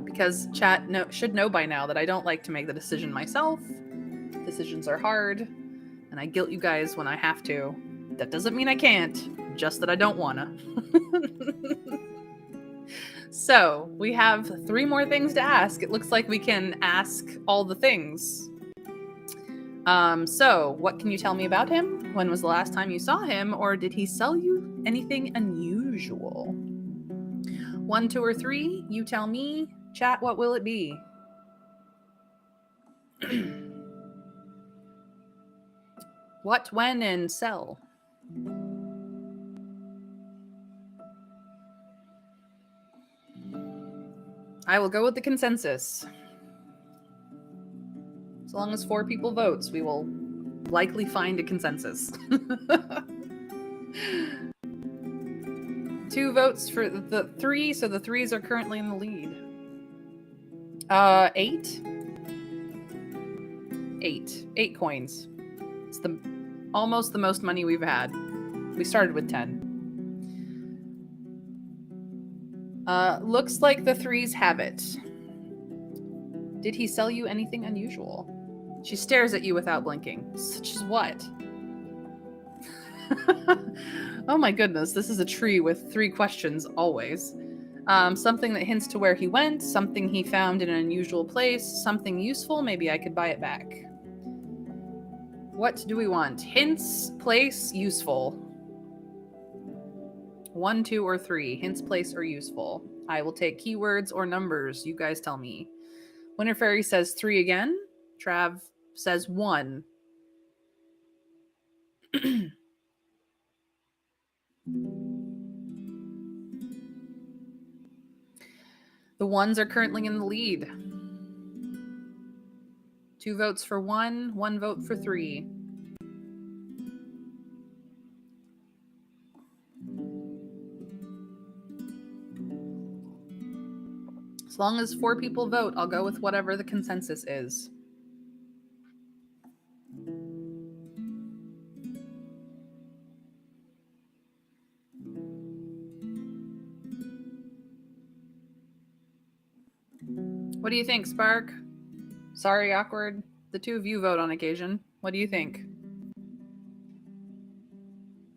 Because chat should know by now that I don't like to make the decision myself. Decisions are hard, and I guilt you guys when I have to. That doesn't mean I can't, just that I don't wanna. So, we have 3 more things to ask. It looks like we can ask all the things. So, what can you tell me about him? When was the last time you saw him, or did he sell you anything unusual? 1, 2, or 3, you tell me. Chat, what will it be? What, when, and sell? I will go with the consensus. As long as 4 people votes, we will likely find a consensus. 2 votes for the 3, so the 3s are currently in the lead. 8? 8 coins. It's almost the most money we've had. We started with 10. Looks like the 3s have it. Did he sell you anything unusual? She stares at you without blinking. Such as what? Oh my goodness, this is a tree with 3 questions always. Something that hints to where he went, something he found in an unusual place, something useful, maybe I could buy it back. What do we want? Hints, place, useful. 1, 2, or 3. Hints, place, or useful. I will take keywords or numbers. You guys tell me. Winter Fairy says 3 again. Trav says 1. The 1s are currently in the lead. 2 votes for 1, 1 vote for 3. As long as 4 people vote, I'll go with whatever the consensus is. What do you think, Spark? Sorry, Awkward. The 2 of you vote on occasion. What do you think?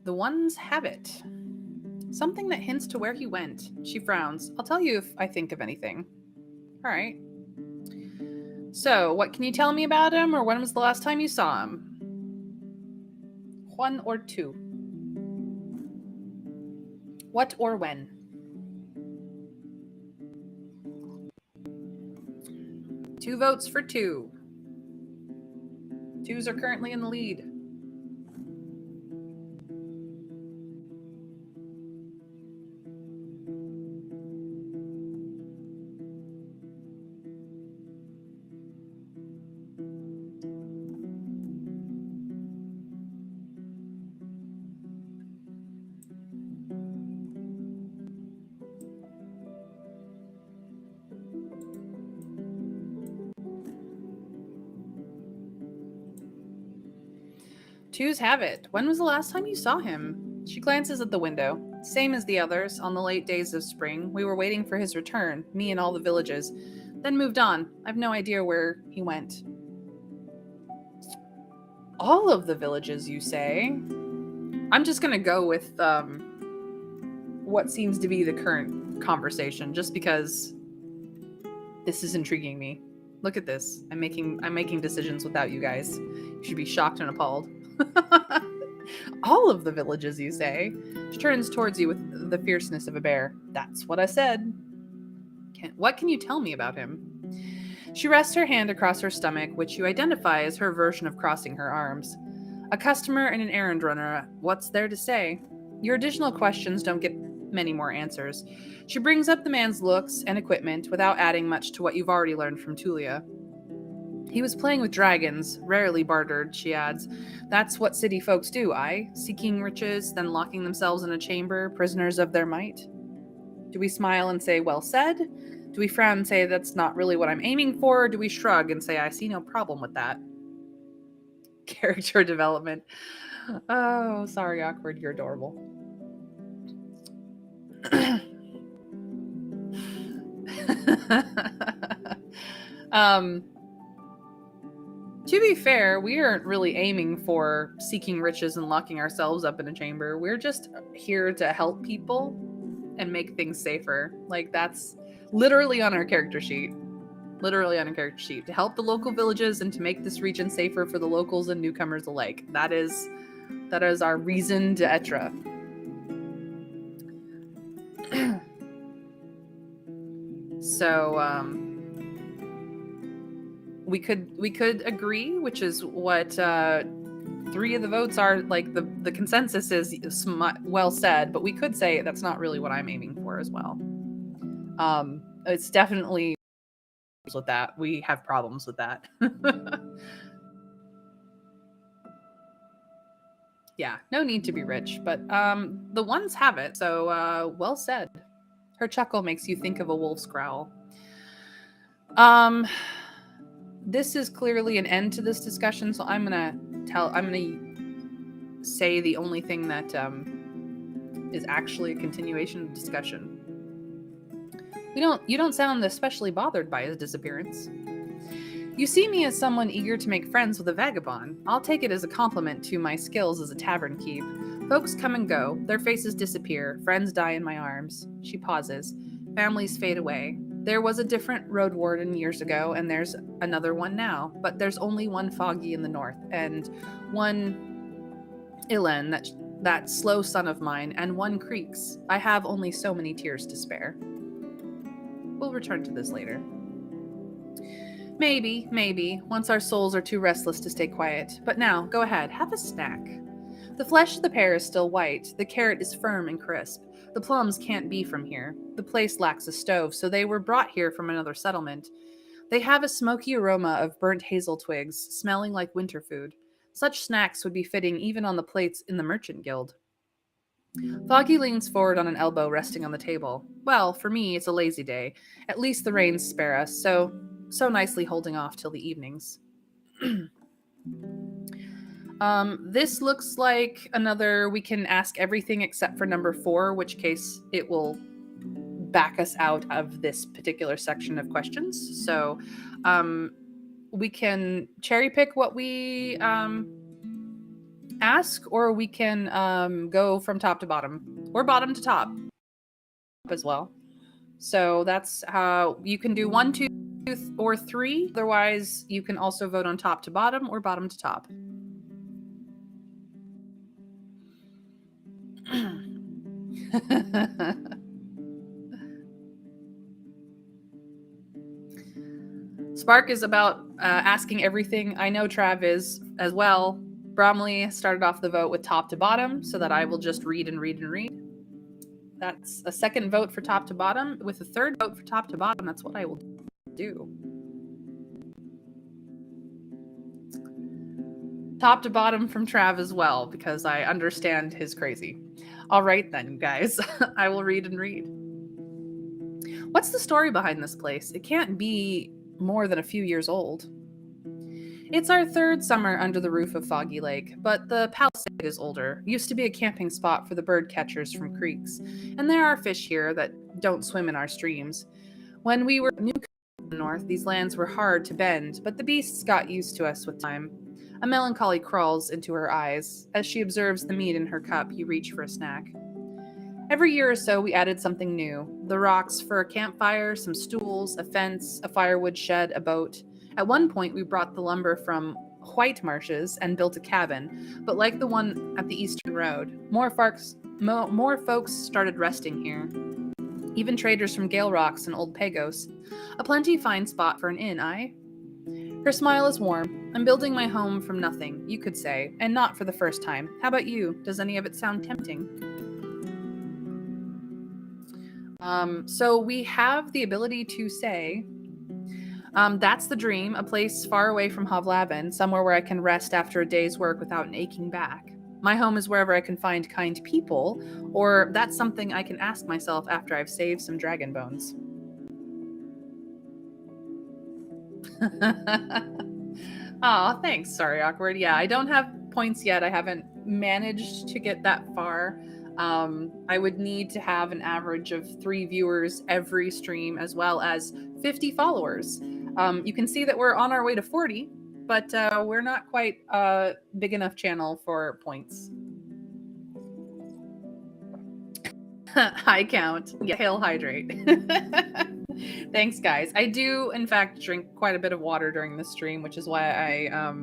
The 1s have it. Something that hints to where he went. She frowns. I'll tell you if I think of anything. All right. So, what can you tell me about him, or when was the last time you saw him? 1 or 2? What or when? Two votes for 2. 2s are currently in the lead. Twos have it. When was the last time you saw him? She glances at the window. Same as the others, on the late days of spring. We were waiting for his return, me and all the villages. Then moved on. I've no idea where he went. All of the villages, you say? I'm just going to go with what seems to be the current conversation, just because this is intriguing me. Look at this. I'm making decisions without you guys. You should be shocked and appalled. All of the villages, you say? She turns towards you with the fierceness of a bear. That's what I said. What can you tell me about him? She rests her hand across her stomach, which you identify as her version of crossing her arms. A customer and an errand runner. What's there to say? Your additional questions don't get many more answers. She brings up the man's looks and equipment without adding much to what you've already learned from Tulia. He was playing with dragons, rarely bartered, she adds. That's what city folks do, seeking riches, then locking themselves in a chamber, prisoners of their might. Do we smile and say, well said? Do we frown and say, that's not really what I'm aiming for? Or do we shrug and say, I see no problem with that? Character development. Oh, sorry, Awkward, you're adorable. To be fair, we aren't really aiming for seeking riches and locking ourselves up in a chamber. We're just here to help people and make things safer. Like, that's literally on our character sheet. Literally on our character sheet. To help the local villages and to make this region safer for the locals and newcomers alike. That is our raison d'etre. So, we could agree, which is what 3 of the votes are. Like, the consensus is well said, but we could say that's not really what I'm aiming for as well. It's definitely with that. We have problems with that. Yeah, no need to be rich, but the ones have it, so well said. Her chuckle makes you think of a wolf's growl. Um, this is clearly an end to this discussion, so I'm gonna say the only thing that is actually a continuation of discussion. You don't sound especially bothered by his disappearance. You see me as someone eager to make friends with a vagabond. I'll take it as a compliment to my skills as a tavern keep. Folks come and go, their faces disappear, friends die in my arms. She pauses. Families fade away. There was a different Roadwarden years ago, and there's another one now, but there's only one Foggy in the north, and one Ilen, that slow son of mine, and one Creeks. I have only so many tears to spare. We'll return to this later. Maybe, once our souls are too restless to stay quiet. But now, go ahead, have a snack. The flesh of the pear is still white, the carrot is firm and crisp. The plums can't be from here. The place lacks a stove, so they were brought here from another settlement. They have a smoky aroma of burnt hazel twigs, smelling like winter food. Such snacks would be fitting even on the plates in the Merchant Guild. Foggy leans forward on an elbow resting on the table. Well, for me, it's a lazy day. At least the rains spare us, so nicely holding off till the evenings. This looks like another we can ask everything except for number 4, which case it will back us out of this particular section of questions. So we can cherry pick what we ask, or we can go from top to bottom, or bottom to top as well. So that's how you can do 1, 2, or 3. Otherwise, you can also vote on top to bottom or bottom to top. Spark is about asking everything. I know Trav is as well. Bromley started off the vote with top to bottom, so that I will just read and read and read. That's a second vote for top to bottom. With a third vote for top to bottom, that's what I will do. Top to bottom from Trav as well, because I understand his crazy. All right then, guys. I will read and read. What's the story behind this place? It can't be more than a few years old. It's our 3rd summer under the roof of Foggy Lake, but the palisade is older. Used to be a camping spot for the bird catchers from creeks, and there are fish here that don't swim in our streams. When we were new north, these lands were hard to bend, but the beasts got used to us with time. A melancholy crawls into her eyes. As she observes the meat in her cup, you reach for a snack. Every year or so, we added something new. The rocks for a campfire, some stools, a fence, a firewood shed, a boat. At one point, we brought the lumber from White Marshes and built a cabin, but like the one at the Eastern Road, more folks started resting here. Even traders from Gale Rocks and Old Pagos. A plenty fine spot for an inn, aye? Her smile is warm. I'm building my home from nothing, you could say, and not for the first time. How about you? Does any of it sound tempting? So we have the ability to say, that's the dream, a place far away from Hovlavin, somewhere where I can rest after a day's work without an aching back. My home is wherever I can find kind people, or that's something I can ask myself after I've saved some dragon bones. Aw, thanks. Sorry, awkward. Yeah, I don't have points yet. I haven't managed to get that far. I would need to have an average of 3 viewers every stream, as well as 50 followers. You can see that we're on our way to 40, but we're not quite a big enough channel for points. High count. Yeah, hail hydrate. Thanks, guys. I do, in fact, drink quite a bit of water during the stream, which is why I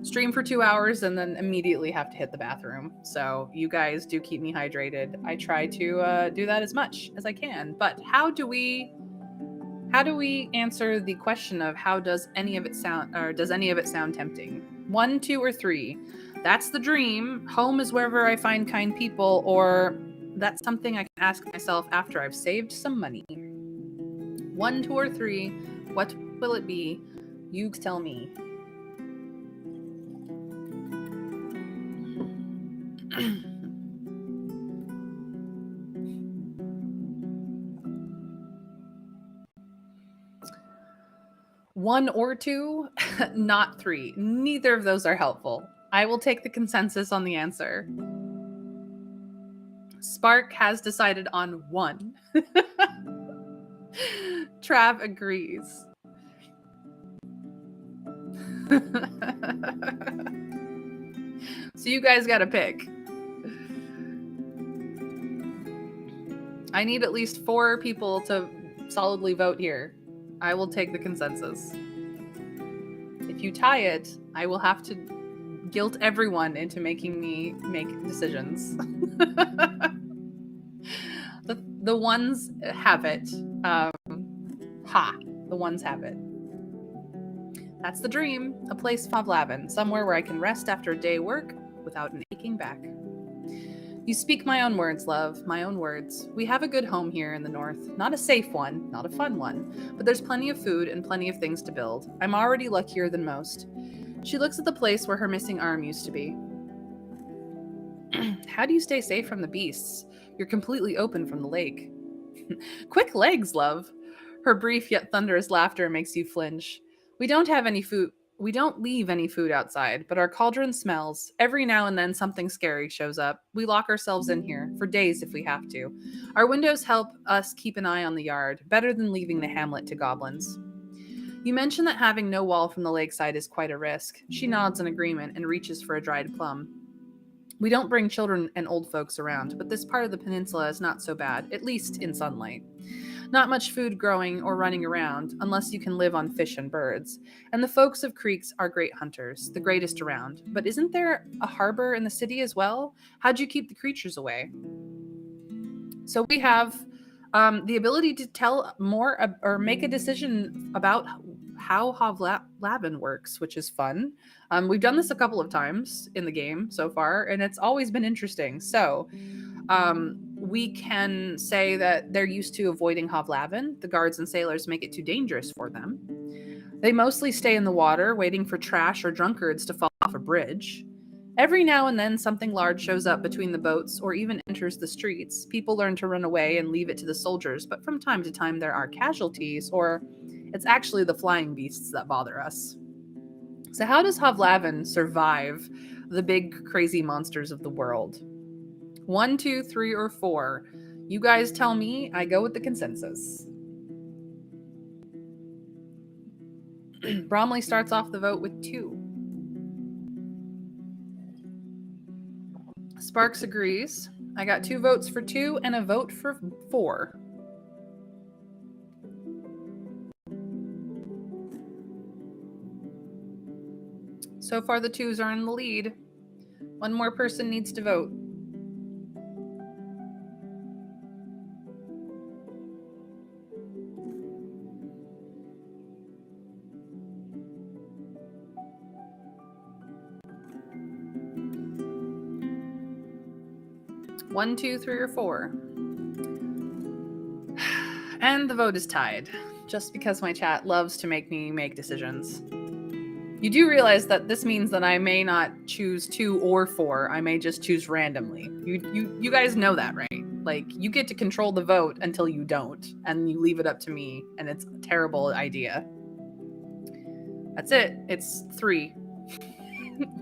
stream for 2 hours and then immediately have to hit the bathroom. So you guys do keep me hydrated. I try to do that as much as I can. But how do we answer the question of how does any of it sound, or does any of it sound tempting? 1, 2, or 3? That's the dream. Home is wherever I find kind people, or that's something I can ask myself after I've saved some money. 1, 2, or 3. What will it be? You tell me. One or two, not 3. Neither of those are helpful. I will take the consensus on the answer. Spark has decided on 1. Trav agrees. So you guys gotta pick. I need at least 4 people to solidly vote here. I will take the consensus. If you tie it, I will have to guilt everyone into making me make decisions. The ones have it. The ones have it. That's the dream. A place Favlavin, somewhere where I can rest after a day of work without an aching back. You speak my own words, love, my own words. We have a good home here in the north. Not a safe one, not a fun one, but there's plenty of food and plenty of things to build. I'm already luckier than most. She looks at the place where her missing arm used to be. How do you stay safe from the beasts? You're completely open from the lake. Quick legs, love. Her brief yet thunderous laughter makes you flinch. We don't have any food. We don't leave any food outside, but our cauldron smells. Every now and then something scary shows up. We lock ourselves in here, for days if we have to. Our windows help us keep an eye on the yard, better than leaving the hamlet to goblins. You mention that having no wall from the lakeside is quite a risk. She nods in agreement and reaches for a dried plum. We don't bring children and old folks around, but this part of the peninsula is not so bad, at least in sunlight. Not much food growing or running around, unless you can live on fish and birds. And the folks of creeks are great hunters, the greatest around. But isn't there a harbor in the city as well? How'd you keep the creatures away? So we have the ability to tell more or make a decision about how Havlavin works, which is fun. We've done this a couple of times in the game so far, and it's always been interesting. So we can say that they're used to avoiding Havlavin. The guards and sailors make it too dangerous for them. They mostly stay in the water, waiting for trash or drunkards to fall off a bridge. Every now and then, something large shows up between the boats or even enters the streets. People learn to run away and leave it to the soldiers, but from time to time there are casualties, or it's actually the flying beasts that bother us. So, how does Havlavin survive the big, crazy monsters of the world? 1, 2, 3, or 4. You guys tell me. I go with the consensus. Bromley starts off the vote with 2. Sparks agrees. I got 2 votes for 2 and a vote for 4. So far, the 2s are in the lead. One more person needs to vote. One, 2, 3, or 4. And the vote is tied, just because my chat loves to make me make decisions. You do realize that this means that I may not choose 2 or 4. I may just choose randomly. You guys know that, right? Like, you get to control the vote until you don't, and you leave it up to me, and it's a terrible idea. That's it. It's 3.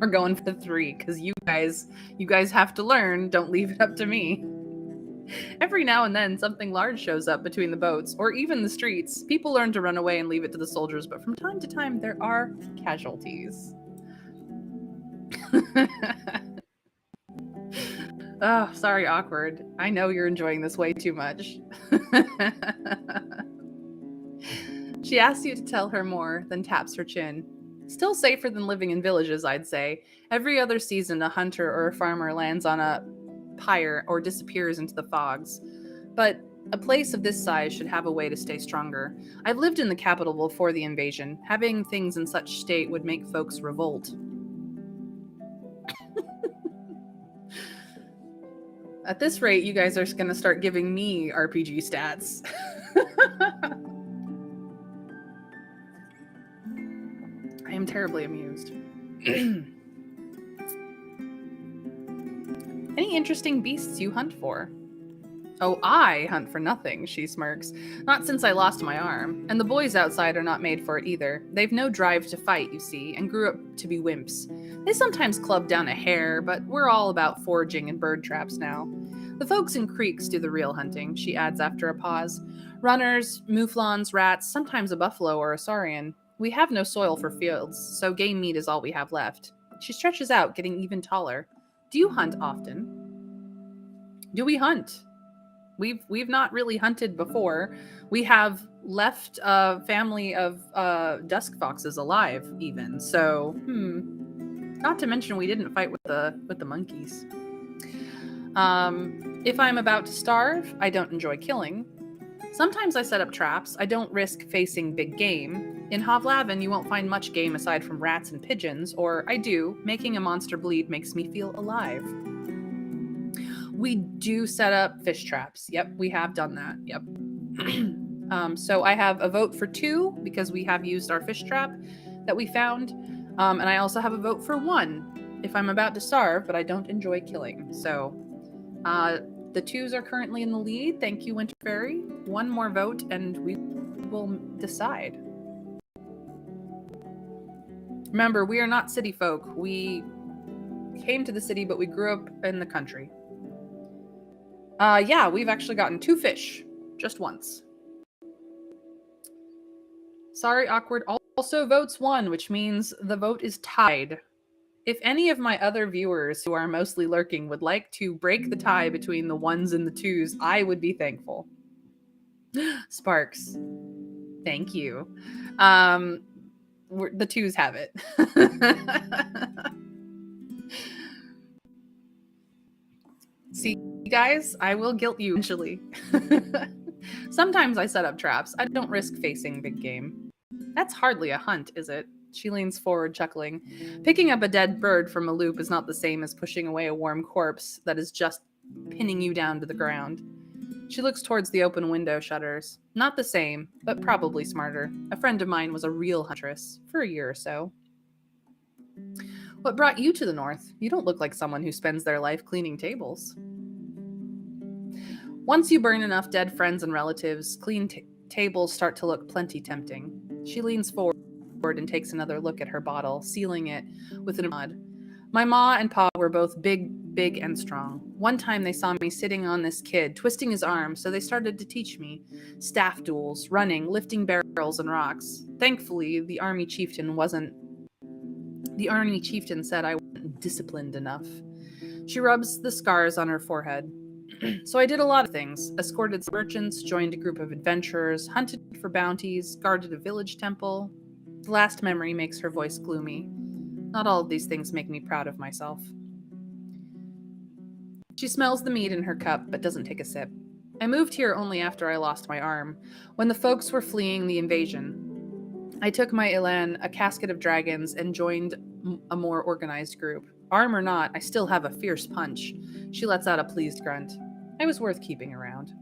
We're going for 3 because you guys have to learn. Don't leave it up to me. Every now and then, something large shows up between the boats or even the streets. People learn to run away and leave it to the soldiers, but from time to time, there are casualties. Oh, sorry, awkward. I know you're enjoying this way too much. She asks you to tell her more, then taps her chin. Still safer than living in villages, I'd say. Every other season, a hunter or a farmer lands on a pyre or disappears into the fogs. But a place of this size should have a way to stay stronger. I've lived in the capital before the invasion. Having things in such state would make folks revolt. At this rate, you guys are going to start giving me RPG stats. I am terribly amused. Any interesting beasts you hunt for? Oh, I hunt for nothing, she smirks. Not since I lost my arm. And the boys outside are not made for it either. They've no drive to fight, you see, and grew up to be wimps. They sometimes club down a hare, but we're all about foraging and bird traps now. The folks in creeks do the real hunting, she adds after a pause. Runners, mouflons, rats, sometimes a buffalo or a saurian. We have no soil for fields, so game meat is all we have left. She stretches out, getting even taller. Do you hunt often? Do we hunt? We've not really hunted before. We have left a family of dusk foxes alive, even. So, not to mention we didn't fight with the monkeys. If I'm about to starve, I don't enjoy killing. Sometimes I set up traps. I don't risk facing big game. In Havlavin, you won't find much game aside from rats and pigeons, or I do. Making a monster bleed makes me feel alive. We do set up fish traps. Yep, we have done that. Yep. So I have a vote for 2 because we have used our fish trap that we found. And I also have a vote for 1 if I'm about to starve, but I don't enjoy killing. So the 2s are currently in the lead. Thank you, Winter Fairy. 1 more vote and we will decide. Remember, we are not city folk. We came to the city, but we grew up in the country. Yeah, we've actually gotten 2 fish. Just once. Sorry, Awkward also votes 1, which means the vote is tied. If any of my other viewers who are mostly lurking would like to break the tie between the 1s and the 2s, I would be thankful. Sparks. Thank you. The 2s have it. See, guys, I will guilt you eventually. Sometimes I set up traps. I don't risk facing big game. That's hardly a hunt, is it? She leans forward, chuckling. Picking up a dead bird from a loop is not the same as pushing away a warm corpse that is just pinning you down to the ground. She looks towards the open window shutters. Not the same, but probably smarter. A friend of mine was a real huntress for a year or so. What brought you to the north? You don't look like someone who spends their life cleaning tables. Once you burn enough dead friends and relatives, clean tables start to look plenty tempting. She leans forward and takes another look at her bottle, sealing it with a nod. My ma and pa were both big and strong. One time they saw me sitting on this kid, twisting his arm, so they started to teach me. Staff duels, running, lifting barrels and rocks. Thankfully, the army chieftain said I wasn't disciplined enough. She rubs the scars on her forehead. So I did a lot of things. Escorted merchants, joined a group of adventurers, hunted for bounties, guarded a village temple. The last memory makes her voice gloomy. Not all of these things make me proud of myself. She smells the mead in her cup, but doesn't take a sip. I moved here only after I lost my arm, when the folks were fleeing the invasion. I took my Elan, a casket of dragons, and joined a more organized group. Arm or not, I still have a fierce punch. She lets out a pleased grunt. I was worth keeping around.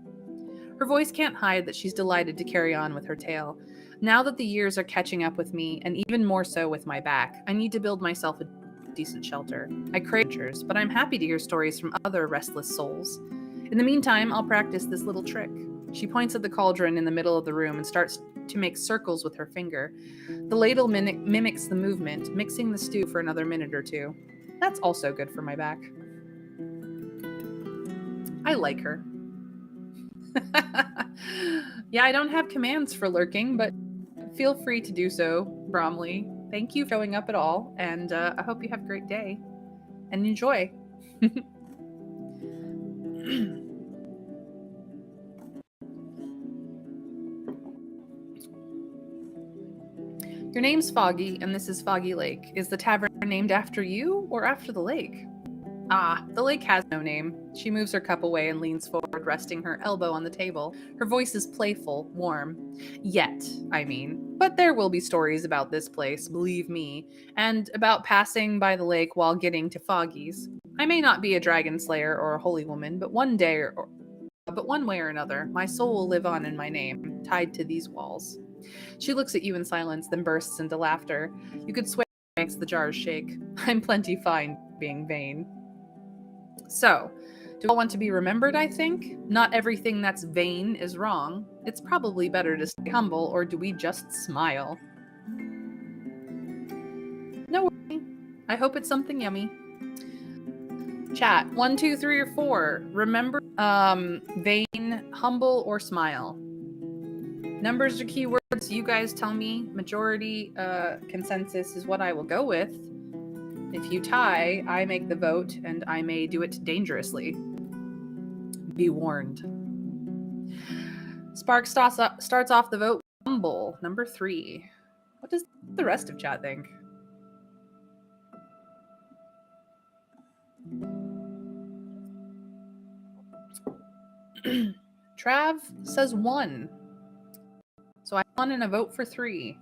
Her voice can't hide that she's delighted to carry on with her tale. Now that the years are catching up with me, and even more so with my back, I need to build myself a decent shelter. I crave adventures, but I'm happy to hear stories from other restless souls. In the meantime, I'll practice this little trick. She points at the cauldron in the middle of the room and starts to make circles with her finger. The ladle mimics the movement, mixing the stew for another minute or 2. That's also good for my back. I like her. Yeah, I don't have commands for lurking, but feel free to do so, Bromley. Thank you for showing up at all, and I hope you have a great day and enjoy. Your name's Foggy, and this is Foggy Lake. Is the tavern named after you or after the lake? Ah, the lake has no name. She moves her cup away and leans forward, resting her elbow on the table. Her voice is playful, warm. Yet, I mean. But there will be stories about this place, believe me, and about passing by the lake while getting to Foggy's. I may not be a dragon slayer or a holy woman, but one way or another, my soul will live on in my name, tied to these walls. She looks at you in silence, then bursts into laughter. You could swear it makes the jars shake. I'm plenty fine being vain. So, do we all want to be remembered, I think? Not everything that's vain is wrong. It's probably better to stay humble, or do we just smile? No worry. I hope it's something yummy. Chat, 1, 2, 3, or 4. Remember, vain, humble, or smile. Numbers are keywords. You guys tell me. Majority consensus is what I will go with. If you tie, I make the vote, and I may do it dangerously. Be warned. Spark starts off the vote with humble, number 3. What does the rest of chat think? Trav says 1. So I won in a vote for 3.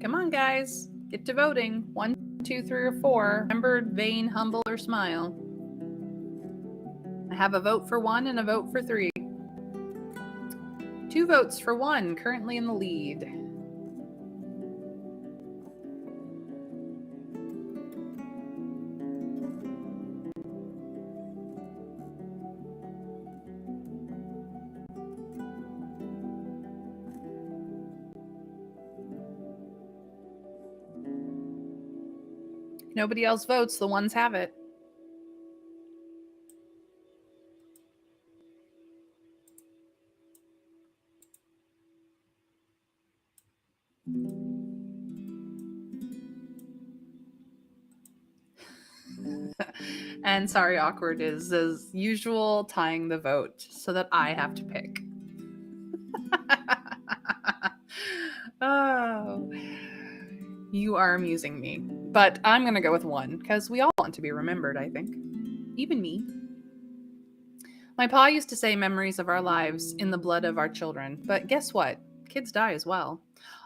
Come on, guys. Get to voting. 1, 2, 3, or 4. Remember, vain, humble, or smile. I have a vote for 1 and a vote for 3. 2 votes for 1, currently in the lead. Nobody else votes, the ones have it. And sorry, awkward is as usual tying the vote so that I have to pick. Oh, you are amusing me. But I'm going to go with 1 because we all want to be remembered, I think. Even me. My pa used to say memories of our lives in the blood of our children. But guess what? Kids die as well.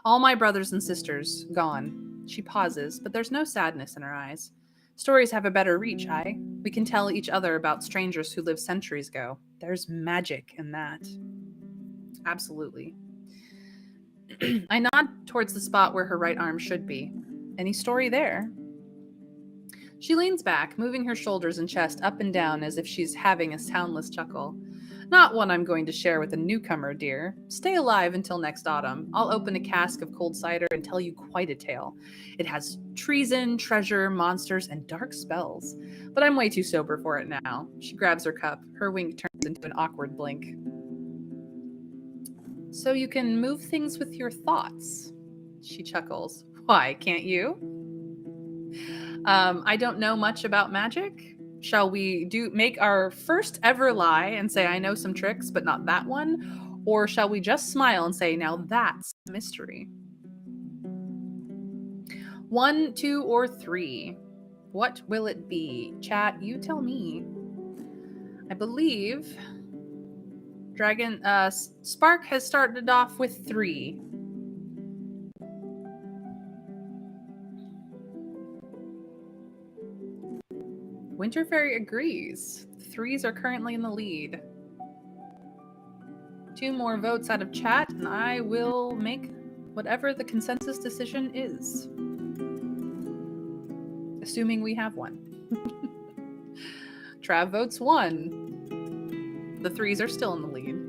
All my brothers and sisters gone. She pauses, but there's no sadness in her eyes. Stories have a better reach, aye? We can tell each other about strangers who lived centuries ago. There's magic in that. Absolutely. I nod towards the spot where her right arm should be. Any story there? She leans back, moving her shoulders and chest up and down as if she's having a soundless chuckle. Not one I'm going to share with a newcomer, dear. Stay alive until next autumn. I'll open a cask of cold cider and tell you quite a tale. It has treason, treasure, monsters, and dark spells. But I'm way too sober for it now. She grabs her cup. Her wink turns into an awkward blink. So you can move things with your thoughts. She chuckles. Why, can't you? I don't know much about magic. Shall we make our first ever lie and say I know some tricks, but not that one? Or shall we just smile and say, now that's a mystery? 1, 2, or 3? What will it be? Chat, you tell me. I believe Spark has started off with 3. Winter Fairy agrees. 3s are currently in the lead. 2 more votes out of chat, and I will make whatever the consensus decision is. Assuming we have one. Trav votes 1. The 3s are still in the lead.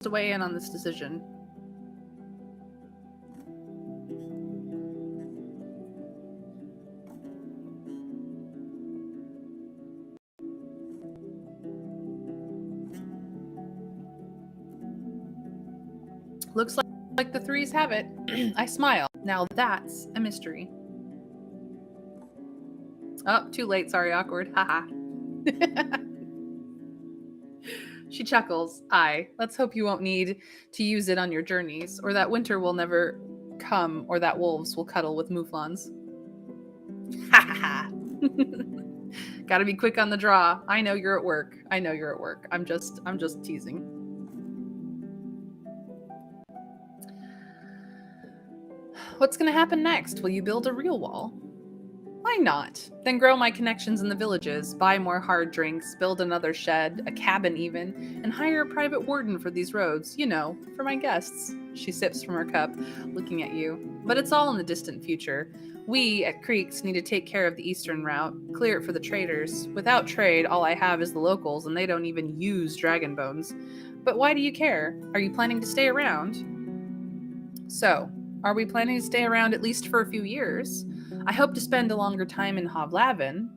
To weigh in on this decision. Looks like the 3s have it. I smile. Now that's a mystery. Oh, too late. Sorry, awkward. Haha. She chuckles. Aye, let's hope you won't need to use it on your journeys, or that winter will never come, or that wolves will cuddle with mouflons. Ha ha ha. Gotta be quick on the draw. I know you're at work. I know you're at work. I'm just teasing. What's gonna happen next? Will you build a real wall? Why not? Then grow my connections in the villages, buy more hard drinks, build another shed, a cabin even, and hire a private warden for these roads, you know, for my guests. She sips from her cup, looking at you. But it's all in the distant future. We, at Creeks, need to take care of the eastern route, clear it for the traders. Without trade, all I have is the locals, and they don't even use dragon bones. But why do you care? Are you planning to stay around? So, are we planning to stay around at least for a few years? I hope to spend a longer time in Hovlavin.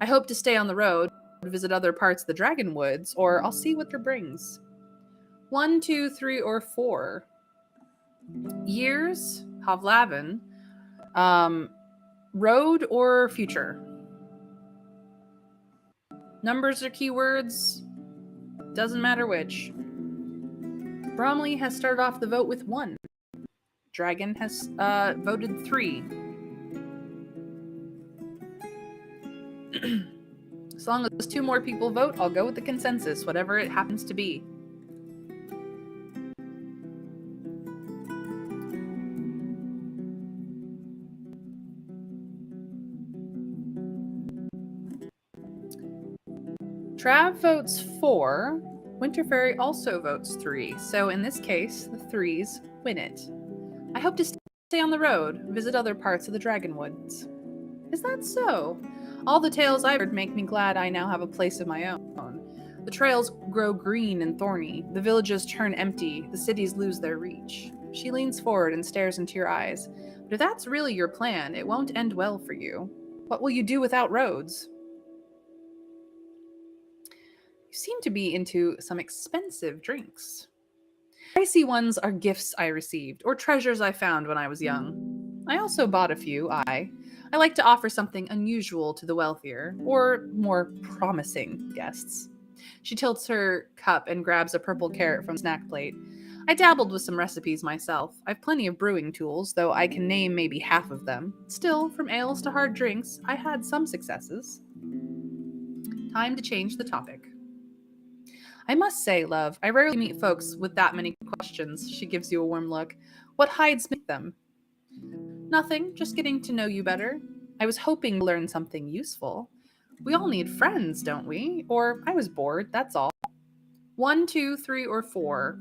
I hope to stay on the road, visit other parts of the Dragon Woods, or I'll see what there brings. 1, 2, 3, or 4 years, Hovlavin, road or future. Numbers or keywords, doesn't matter which. Bromley has started off the vote with 1. Dragon has voted 3. As long as 2 more people vote, I'll go with the consensus, whatever it happens to be. Trav votes 4. Winterfairy also votes 3. So in this case, the 3s win it. I hope to stay on the road, visit other parts of the Dragon Woods. Is that so? All the tales I've heard make me glad I now have a place of my own. The trails grow green and thorny, the villages turn empty, the cities lose their reach. She leans forward and stares into your eyes. But if that's really your plan, it won't end well for you. What will you do without roads? You seem to be into some expensive drinks. Pricey ones are gifts I received, or treasures I found when I was young. I also bought a few. I like to offer something unusual to the wealthier, or more promising guests. She tilts her cup and grabs a purple carrot from the snack plate. I dabbled with some recipes myself. I've plenty of brewing tools, though I can name maybe half of them. Still, from ales to hard drinks, I had some successes. Time to change the topic. I must say, love, I rarely meet folks with that many questions. She gives you a warm look. What hides beneath them? Nothing, just getting to know you better. I was hoping to learn something useful. We all need friends, don't we? Or I was bored, that's all. 1, 2, 3, or 4.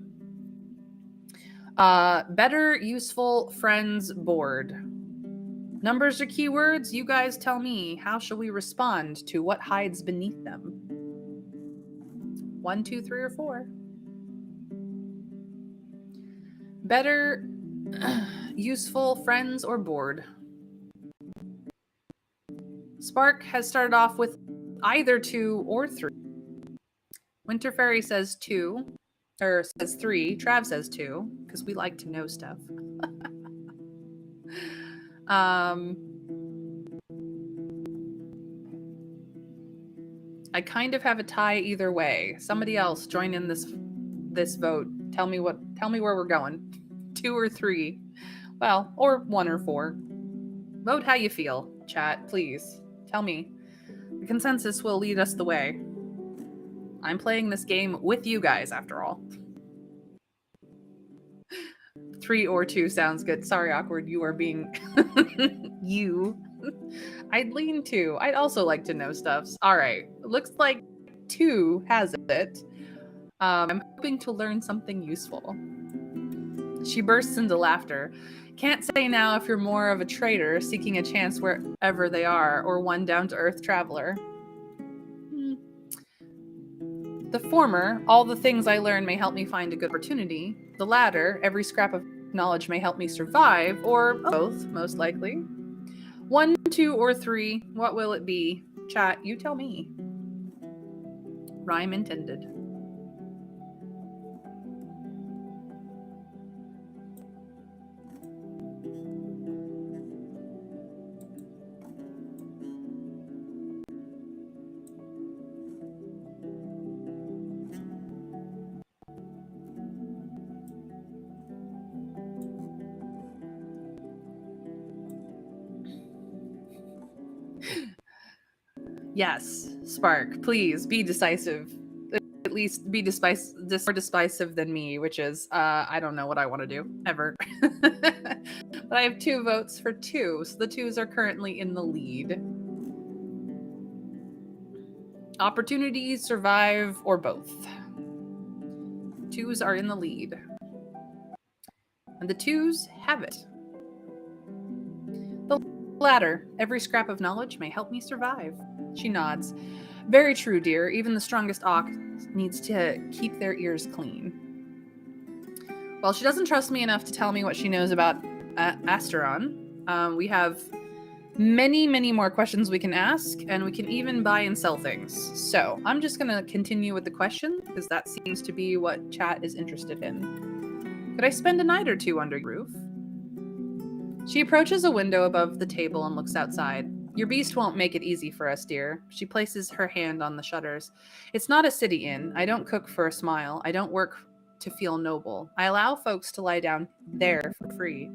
Better, useful, friends, bored. Numbers or keywords? You guys tell me. How shall we respond to what hides beneath them? 1, 2, 3, or 4. Better, useful, friends, or bored? Spark has started off with either 2 or 3. Winterfairy says 2, or says 3. Trav says 2, because we like to know stuff. I kind of have a tie either way. Somebody else join in this vote. Tell me where we're going. 2 or 3. Well, or 1 or 4. Vote how you feel, chat, please. Tell me. The consensus will lead us the way. I'm playing this game with you guys, after all. 3 or 2 sounds good. Sorry, awkward. You are being you. I'd lean 2. I'd also like to know stuff. All right. Looks like 2 has it. I'm hoping to learn something useful. She bursts into laughter. Can't say now if you're more of a trader seeking a chance wherever they are, or one down-to-earth traveler. The former, all the things I learn may help me find a good opportunity. The latter, every scrap of knowledge may help me survive, or both, most likely. 1, 2, or 3, what will it be? Chat, you tell me. Rhyme intended. Yes, Spark, please be decisive. At least be more decisive than me, which is I don't know what I want to do ever. But I have 2 votes for 2, so the 2s are currently in the lead. Opportunity, survive, or both. 2s are in the lead. And the 2s have it. The latter, every scrap of knowledge may help me survive. She nods. Very true, dear. Even the strongest ox needs to keep their ears clean. Well, she doesn't trust me enough to tell me what she knows about Asteron. We have many, many more questions we can ask, and we can even buy and sell things. So I'm just going to continue with the question, because that seems to be what chat is interested in. Could I spend a night or 2 under your roof? She approaches a window above the table and looks outside. Your beast won't make it easy for us, dear. She places her hand on the shutters. It's not a city inn. I don't cook for a smile. I don't work to feel noble. I allow folks to lie down there for free.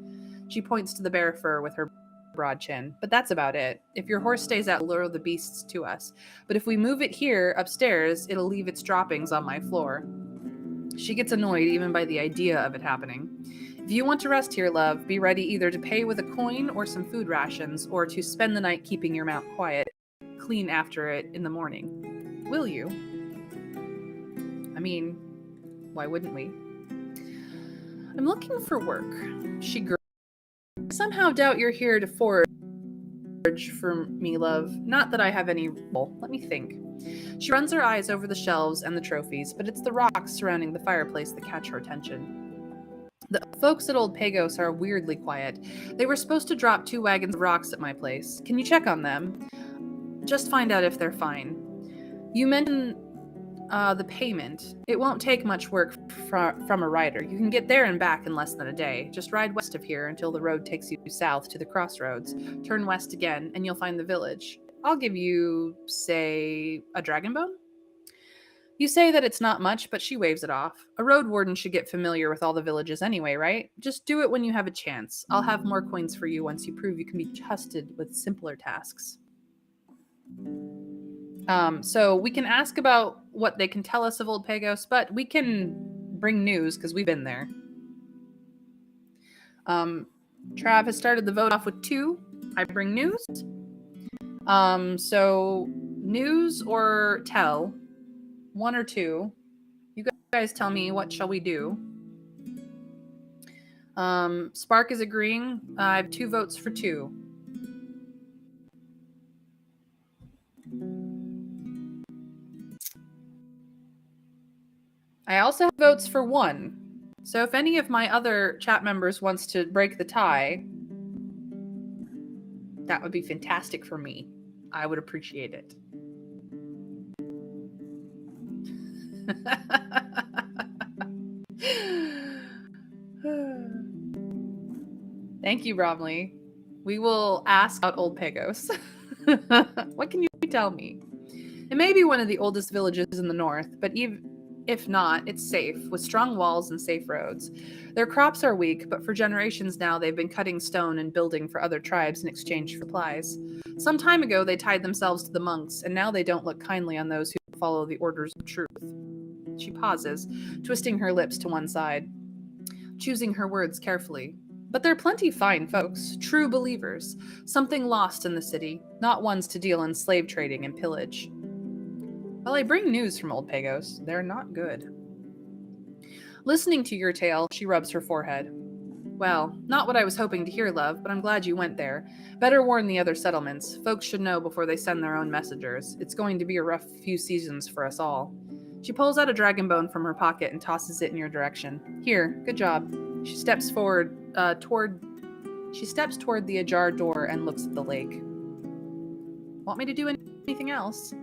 She points to the bear fur with her broad chin. But that's about it. If your horse stays out, lure the beasts to us. But if we move it here, upstairs, it'll leave its droppings on my floor. She gets annoyed even by the idea of it happening. If you want to rest here, love, be ready either to pay with a coin or some food rations, or to spend the night keeping your mount quiet, clean after it in the morning. Will you? I mean, why wouldn't we? I'm looking for work. She grunts. I somehow doubt you're here to forage for me, love. Not that I have any role. Let me think. She runs her eyes over the shelves and the trophies, but it's the rocks surrounding the fireplace that catch her attention. The folks at Old Pagos are weirdly quiet. They were supposed to drop 2 wagons of rocks at my place. Can you check on them? Just find out if they're fine. You mentioned the payment. It won't take much work from a rider. You can get there and back in less than a day. Just ride west of here until the road takes you south to the crossroads. Turn west again, and you'll find the village. I'll give you, say, a dragon bone? You say that it's not much, but she waves it off. A road warden should get familiar with all the villages anyway, right? Just do it when you have a chance. I'll have more coins for you once you prove you can be trusted with simpler tasks. So we can ask about what they can tell us of Old Pagos, but we can bring news because we've been there. Trav has started the vote off with 2. I bring news. So news or tell, 1 or 2. You guys tell me, what shall we do? Spark is agreeing. I have 2 votes for 2. I also have votes for 1. So if any of my other chat members wants to break the tie, that would be fantastic for me. I would appreciate it. Thank you, Bromley. We will ask about Old Pagos. What can you tell me? It may be one of the oldest villages in the north, but even if not, it's safe, with strong walls and safe roads. Their crops are weak, but for generations now they've been cutting stone and building for other tribes in exchange for supplies. Some time ago they tied themselves to the monks, and now they don't look kindly on those who follow the orders of truth. She pauses, twisting her lips to one side, choosing her words carefully. But they're plenty fine folks, true believers, something lost in the city, not ones to deal in slave trading and pillage. Well, I bring news from Old Pagos. They're not good. Listening to your tale, she rubs her forehead. Well, not what I was hoping to hear, love, but I'm glad you went there. Better warn the other settlements. Folks should know before they send their own messengers. It's going to be a rough few seasons for us all. She pulls out a dragon bone from her pocket and tosses it in your direction. Here, good job. She steps forward toward the ajar door and looks at the lake. Want me to do anything else?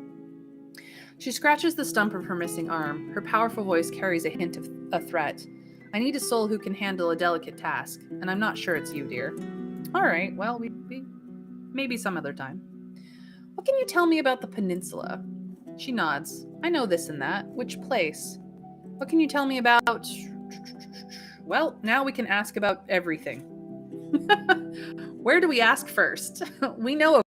She scratches the stump of her missing arm. Her powerful voice carries a hint of a threat. I need a soul who can handle a delicate task, and I'm not sure it's you, dear. All right, well, we maybe some other time. What can you tell me about the peninsula? She nods. I know this and that. Which place? What can you tell me about... Well, now we can ask about everything. Where do we ask first? We know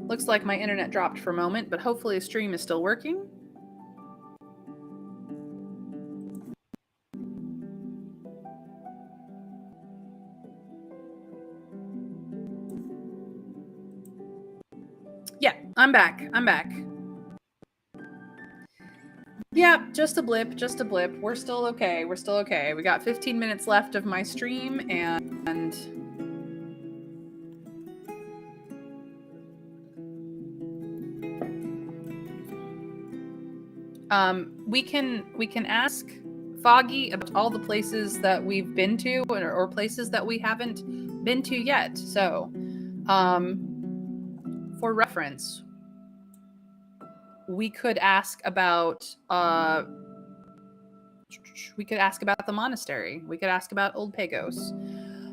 Looks like my internet dropped for a moment, but hopefully the stream is still working. Yeah, I'm back. Yeah, just a blip. We're still okay. We got 15 minutes left of my stream, and we can ask Foggy about all the places that we've been to, or places that we haven't been to yet. So, for reference, we could ask about the monastery. We could ask about Old Pagos.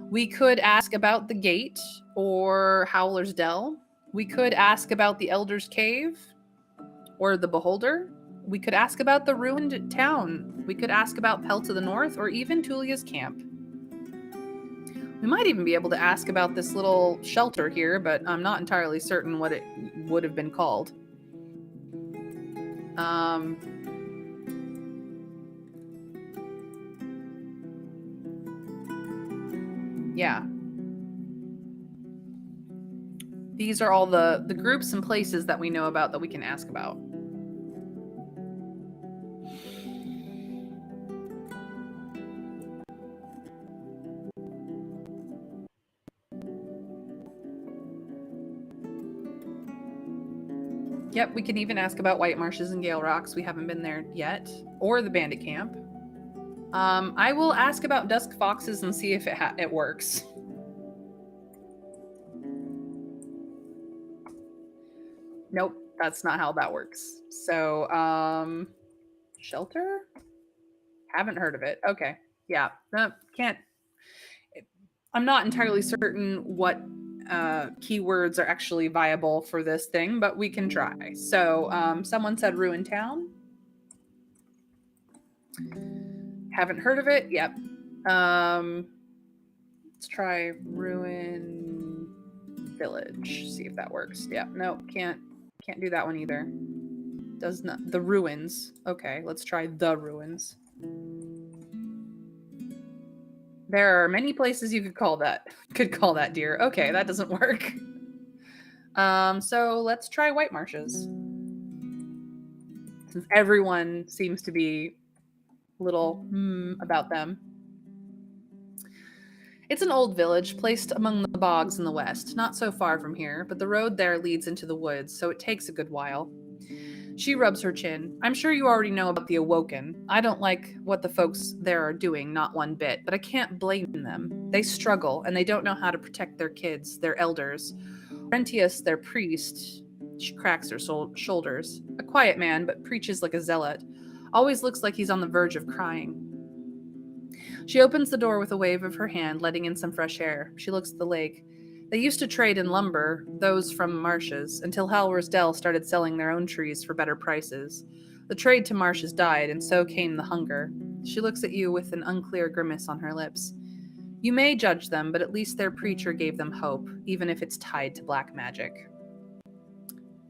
We could ask about the gate or Howler's Dell. We could ask about the Elder's Cave or the Beholder. We could ask about the ruined town. We could ask about Pell to the north, or even Tulia's camp. We might even be able to ask about this little shelter here, but I'm not entirely certain what it would have been called. Yeah. These are all the groups and places that we know about that we can ask about. Yep, we can even ask about White Marshes and Gale Rocks. We haven't been there yet. Or the Bandit Camp. I will ask about Dusk Foxes and see if it works. Nope, that's not how that works. So, shelter? Haven't heard of it. Okay. Yeah, can't. I'm not entirely certain what keywords are actually viable for this thing, but we can try. So, someone said Ruin Town. Haven't heard of it. Yep. Let's try Ruin Village. See if that works. Yeah. No, can't do that one either. Does not. The Ruins. Okay, let's try the Ruins. There are many places you could call that. Dear. Okay, that doesn't work. So let's try White Marshes. Since everyone seems to be a little about them. It's an old village placed among the bogs in the west, not so far from here, but the road there leads into the woods, so it takes a good while. She rubs her chin. I'm sure you already know about the Awoken. I don't like what the folks there are doing, not one bit, but I can't blame them. They struggle, and they don't know how to protect their kids, their elders. Rentius, their priest, she cracks her shoulders. A quiet man, but preaches like a zealot. Always looks like he's on the verge of crying. She opens the door with a wave of her hand, letting in some fresh air. She looks at the lake. They used to trade in lumber, those from marshes, until Howler's Dell started selling their own trees for better prices. The trade to marshes died, and so came the hunger. She looks at you with an unclear grimace on her lips. You may judge them, but at least their preacher gave them hope, even if it's tied to black magic.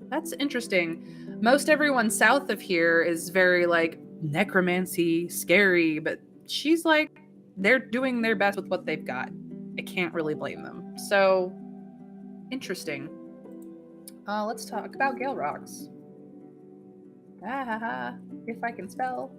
That's interesting. Most everyone south of here is very, necromancy, scary, but she's like, they're doing their best with what they've got. I can't really blame them. So, interesting. Let's talk about Gale Rocks. If I can spell.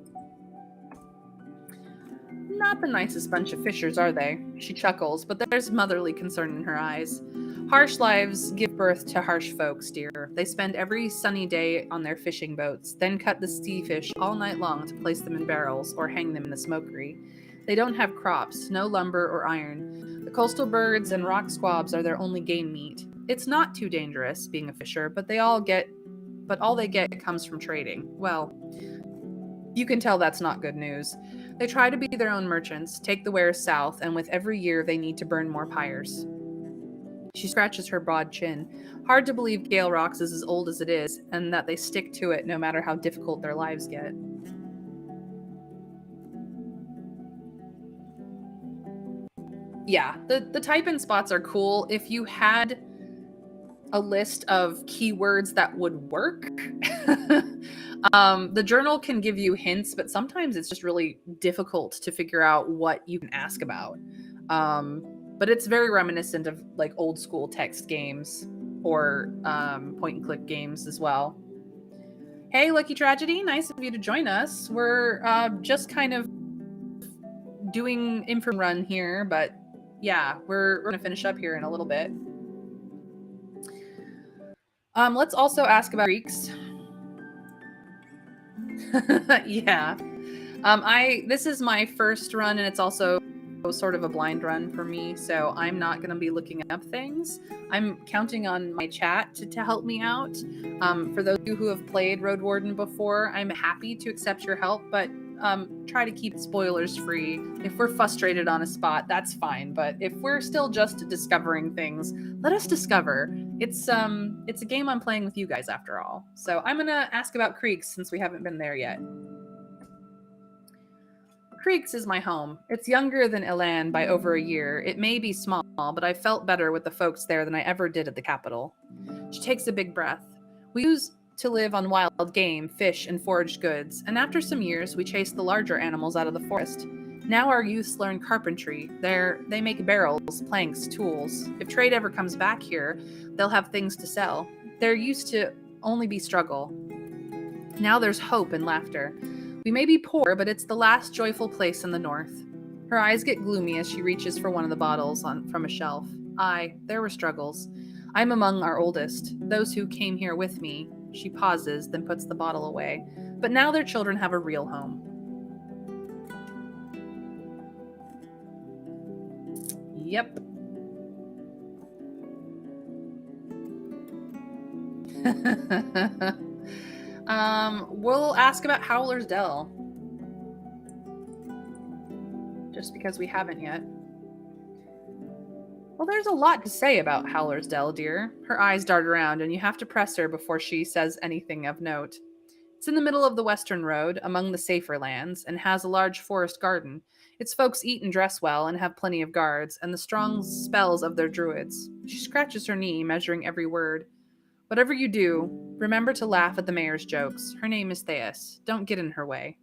Not the nicest bunch of fishers, are they? She chuckles, but there's motherly concern in her eyes. Harsh lives give birth to harsh folks, dear. They spend every sunny day on their fishing boats, then cut the sea fish all night long to place them in barrels or hang them in the smokery. They don't have crops, no lumber or iron. The coastal birds and rock squabs are their only game meat. It's not too dangerous being a fisher, but all they get comes from trading. Well, you can tell that's not good news. They try to be their own merchants, take the wares south, and with every year they need to burn more pyres. She scratches her broad chin. Hard to believe Gale Rocks is as old as it is, and that they stick to it no matter how difficult their lives get. Yeah, the type-in spots are cool. If you had a list of keywords that would work, the journal can give you hints, but sometimes it's just really difficult to figure out what you can ask about. But it's very reminiscent of like old school text games or point and click games as well. Hey, Lucky Tragedy, nice of you to join us. We're just kind of doing info run here, but yeah, we're gonna finish up here in a little bit. Let's also ask about Greeks. Yeah. This is my first run, and it's also sort of a blind run for me, so I'm not going to be looking up things. I'm counting on my chat to help me out. For those of you who have played Roadwarden before, I'm happy to accept your help, but try to keep spoilers free. If we're frustrated on a spot, that's fine. But if we're still just discovering things, let us discover. It's a game I'm playing with you guys after all. So I'm gonna ask about creeks since we haven't been there yet. Creeks is my home. It's younger than Elan by over a year. It may be small, but I felt better with the folks there than I ever did at the capital. She takes a big breath. We used to live on wild game, fish, and foraged goods, and after some years, we chased the larger animals out of the forest. Now our youths learn carpentry. They make barrels, planks, tools. If trade ever comes back here, they'll have things to sell. There used to only be struggle. Now there's hope and laughter. We may be poor, but it's the last joyful place in the north. Her eyes get gloomy as she reaches for one of the bottles from a shelf. Aye, there were struggles. I'm among our oldest, those who came here with me. She pauses, then puts the bottle away. But now their children have a real home. Yep. We'll ask about Howler's Dell. Just because we haven't yet. Well, there's a lot to say about Howler's Dell, dear. Her eyes dart around, and you have to press her before she says anything of note. It's in the middle of the Western Road, among the safer lands, and has a large forest garden. Its folks eat and dress well and have plenty of guards, and the strong spells of their druids. She scratches her knee, measuring every word. Whatever you do, remember to laugh at the mayor's jokes. Her name is Theas. Don't get in her way.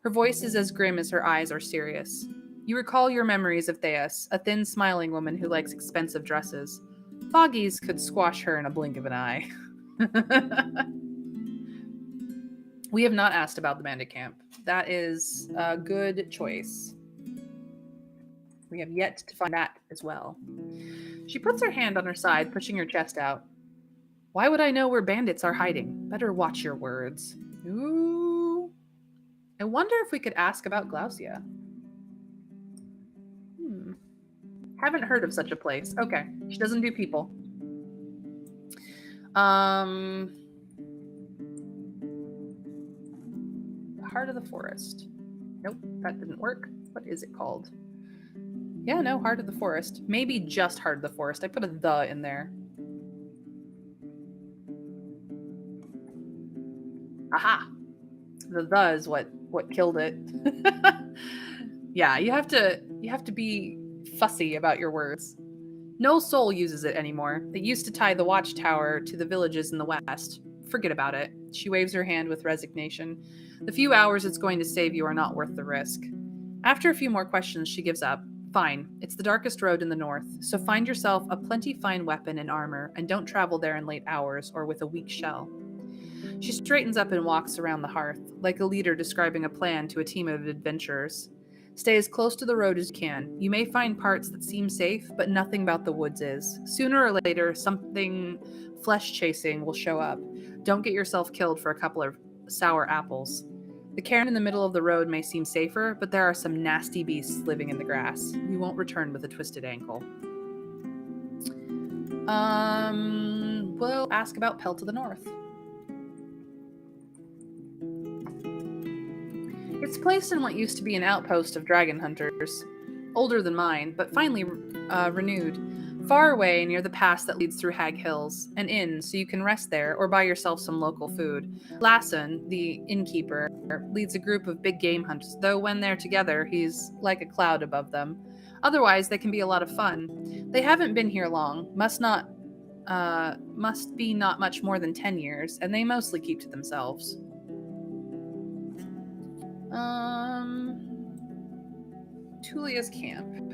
Her voice is as grim as her eyes are serious. You recall your memories of Theas, a thin, smiling woman who likes expensive dresses. Foggies could squash her in a blink of an eye. We have not asked about the bandit camp. That is a good choice. We have yet to find that as well. She puts her hand on her side, pushing her chest out. Why would I know where bandits are hiding? Better watch your words. Ooh. I wonder if we could ask about Glaucia. Haven't heard of such a place. Okay. She doesn't do people. Heart of the Forest. Nope, that didn't work. What is it called? Yeah, no, Heart of the Forest. Maybe just Heart of the Forest. I put a the in there. Aha! The is what killed it. Yeah, you have to be fussy about your words. No soul uses it anymore. It used to tie the watchtower to the villages in the west. Forget about it. She waves her hand with resignation. The few hours it's going to save you are not worth the risk. After a few more questions, she gives up. Fine, it's the darkest road in the north, so find yourself a plenty fine weapon and armor, and don't travel there in late hours or with a weak shell. She straightens up and walks around the hearth, like a leader describing a plan to a team of adventurers. Stay as close to the road as you can. You may find parts that seem safe, but nothing about the woods is. Sooner or later, something flesh-chasing will show up. Don't get yourself killed for a couple of sour apples. The cairn in the middle of the road may seem safer, but there are some nasty beasts living in the grass. You won't return with a twisted ankle. We'll ask about Pell to the north. It's placed in what used to be an outpost of dragon hunters. Older than mine, but finely renewed. Far away near the pass that leads through Hag Hills. An inn, so you can rest there or buy yourself some local food. Lassen, the innkeeper, leads a group of big game hunters, though when they're together, he's like a cloud above them. Otherwise, they can be a lot of fun. They haven't been here long, must be not much more than 10 years, and they mostly keep to themselves. Tulia's camp.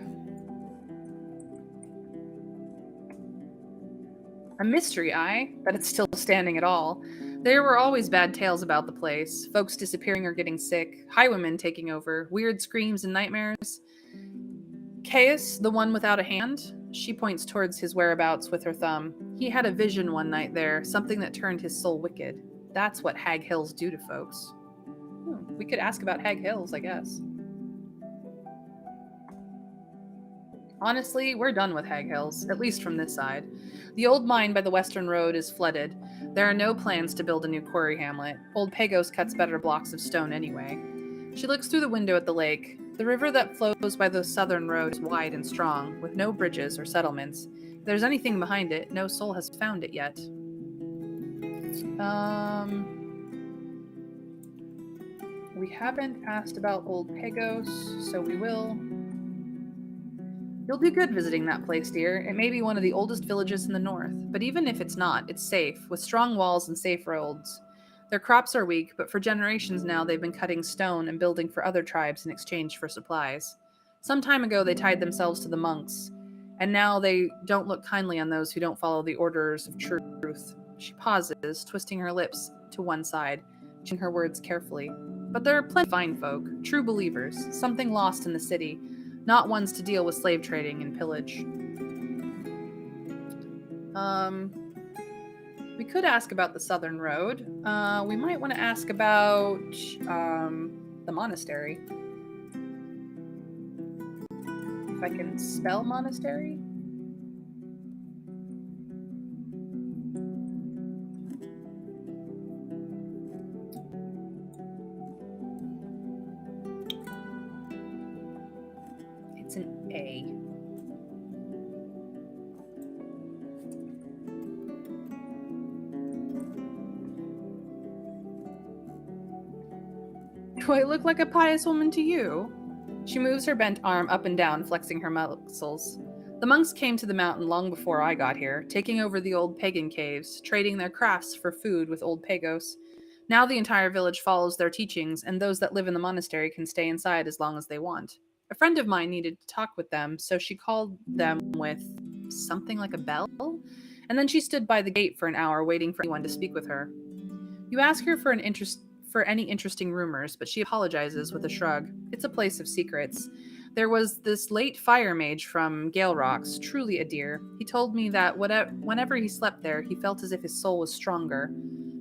A mystery, aye, that it's still standing at all. There were always bad tales about the place, folks disappearing or getting sick, highwaymen taking over, weird screams and nightmares. Caius, the one without a hand, she points towards his whereabouts with her thumb. He had a vision one night there, something that turned his soul wicked. That's what Hag Hills do to folks. We could ask about Hag Hills, I guess. Honestly, we're done with Hag Hills, at least from this side. The old mine by the western road is flooded. There are no plans to build a new quarry hamlet. Old Pagos cuts better blocks of stone anyway. She looks through the window at the lake. The river that flows by the southern road is wide and strong, with no bridges or settlements. If there's anything behind it, no soul has found it yet. We haven't asked about Old Pagos, so we will. You'll do good visiting that place, dear. It may be one of the oldest villages in the north, but even if it's not, it's safe, with strong walls and safe roads. Their crops are weak, but for generations now they've been cutting stone and building for other tribes in exchange for supplies. Some time ago they tied themselves to the monks, and now they don't look kindly on those who don't follow the orders of truth. She pauses, twisting her lips to one side, choosing her words carefully. But there are plenty of fine folk, true believers, something lost in the city, not ones to deal with slave trading and pillage. We could ask about the southern road. We might want to ask about the monastery. If I can spell monastery. It's an A. Do I look like a pious woman to you? She moves her bent arm up and down, flexing her muscles. The monks came to the mountain long before I got here, taking over the old pagan caves, trading their crafts for food with old Pagos. Now the entire village follows their teachings, and those that live in the monastery can stay inside as long as they want. A friend of mine needed to talk with them, so she called them with something like a bell, and then she stood by the gate for an hour waiting for anyone to speak with her. You ask her for any interesting rumors, but she apologizes with a shrug. It's a place of secrets. There was this late fire mage from Gale Rocks, truly a dear. He told me that whenever he slept there, he felt as if his soul was stronger.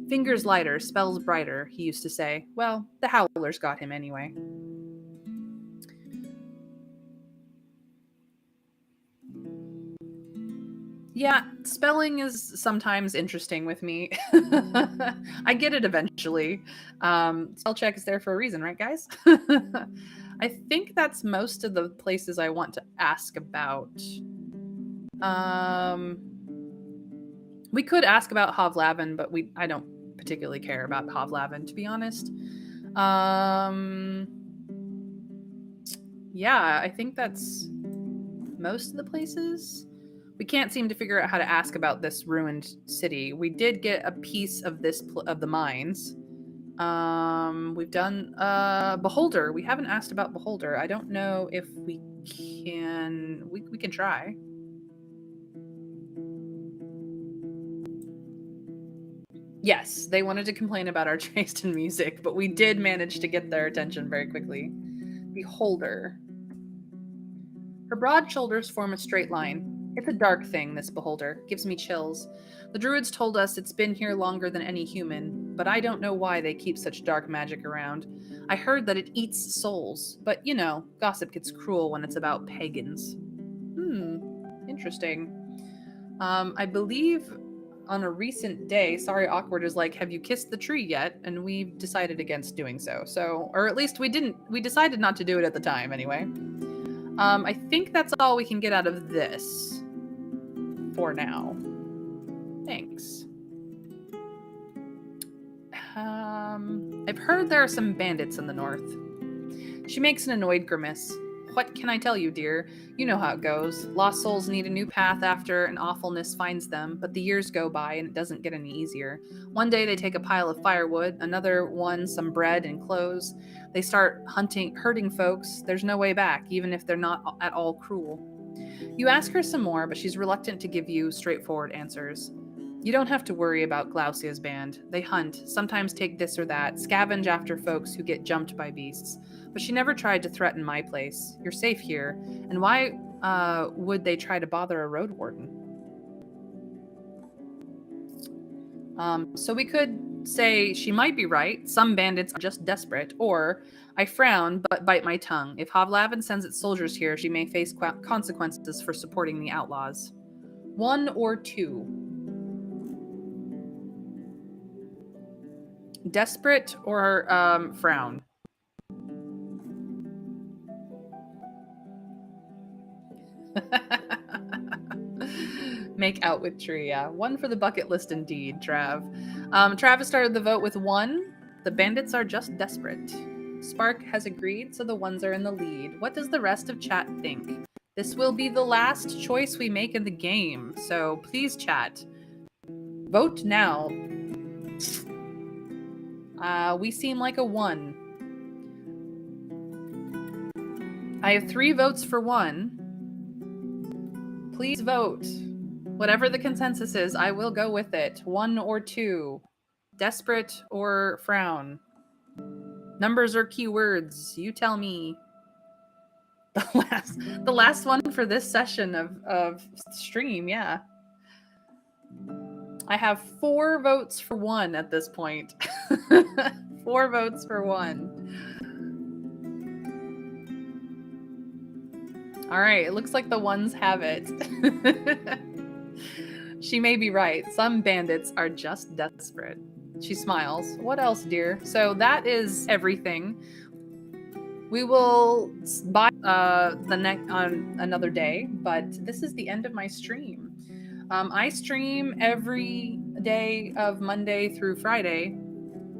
Fingers lighter, spells brighter, he used to say. Well, the Howlers got him anyway. Yeah, spelling is sometimes interesting with me. I get it eventually. Spell check is there for a reason, right, guys? I think that's most of the places I want to ask about. We could ask about Hovlavin, but I don't particularly care about Hovlavin, to be honest. Yeah, I think that's most of the places. We can't seem to figure out how to ask about this ruined city. We did get a piece of of the mines. We've done Beholder. We haven't asked about Beholder. I don't know if we can. We can try. Yes, they wanted to complain about our taste in music, but we did manage to get their attention very quickly. Beholder. Her broad shoulders form a straight line. It's a dark thing, this beholder. Gives me chills. The druids told us it's been here longer than any human, but I don't know why they keep such dark magic around. I heard that it eats souls, but you know, gossip gets cruel when it's about pagans. Interesting. I believe on a recent day, Sorry Awkward is like, have you kissed the tree yet? And we've decided against doing so. Or at least we decided not to do it at the time anyway. I think that's all we can get out of this for now. Thanks. I've heard there are some bandits in the north. She makes an annoyed grimace. What can I tell you, dear? You know how it goes. Lost souls need a new path after an awfulness finds them, but the years go by and it doesn't get any easier. One day they take a pile of firewood, another one some bread and clothes. They start hurting folks. There's no way back, even if they're not at all cruel. You ask her some more, but she's reluctant to give you straightforward answers. You don't have to worry about Glaucia's band. They hunt, sometimes take this or that, scavenge after folks who get jumped by beasts. But she never tried to threaten my place. You're safe here. And why would they try to bother a road warden? So we could say she might be right. Some bandits are just desperate. Or I frown but bite my tongue. If Havlavin sends its soldiers here, she may face consequences for supporting the outlaws. 1 or 2. Desperate or frown? Make out with tree, yeah. 1 for the bucket list indeed, Trav. Travis started the vote with 1. The bandits are just desperate. Spark has agreed, so the ones are in the lead. What does the rest of chat think? This will be the last choice we make in the game, so please, chat. Vote now. We seem like a 1. I have 3 votes for 1. Please vote. Whatever the consensus is, I will go with it. 1 or 2. Desperate or frown. Numbers or keywords. You tell me. The last one for this session of stream, yeah. I have 4 votes for 1 at this point. 4 votes for 1. All right, it looks like the ones have it. She may be right. Some bandits are just desperate. She smiles. What else, dear? So that is everything. We will buy the next on another day, but this is the end of my stream. I stream every day of Monday through Friday,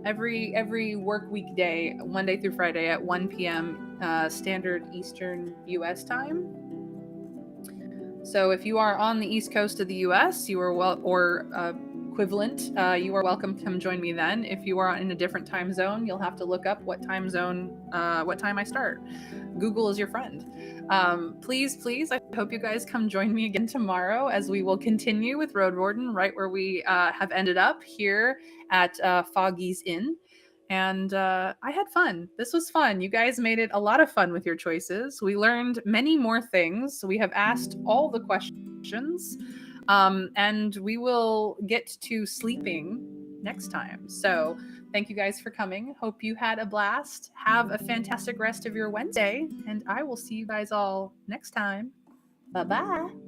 every work week day, Monday through Friday at 1 p.m. Standard Eastern U.S. time. So if you are on the East Coast of the U.S., you are equivalent, you are welcome to come join me then. If you are in a different time zone, you'll have to look up what time I start. Google is your friend. Please, I hope you guys come join me again tomorrow as we will continue with Roadwarden right where we have ended up here at Foggy's Inn. And I had fun. This was fun. You guys made it a lot of fun with your choices. We learned many more things. We have asked all the questions. And we will get to sleeping next time. So thank you guys for coming. Hope you had a blast. Have a fantastic rest of your Wednesday. And I will see you guys all next time. Bye-bye.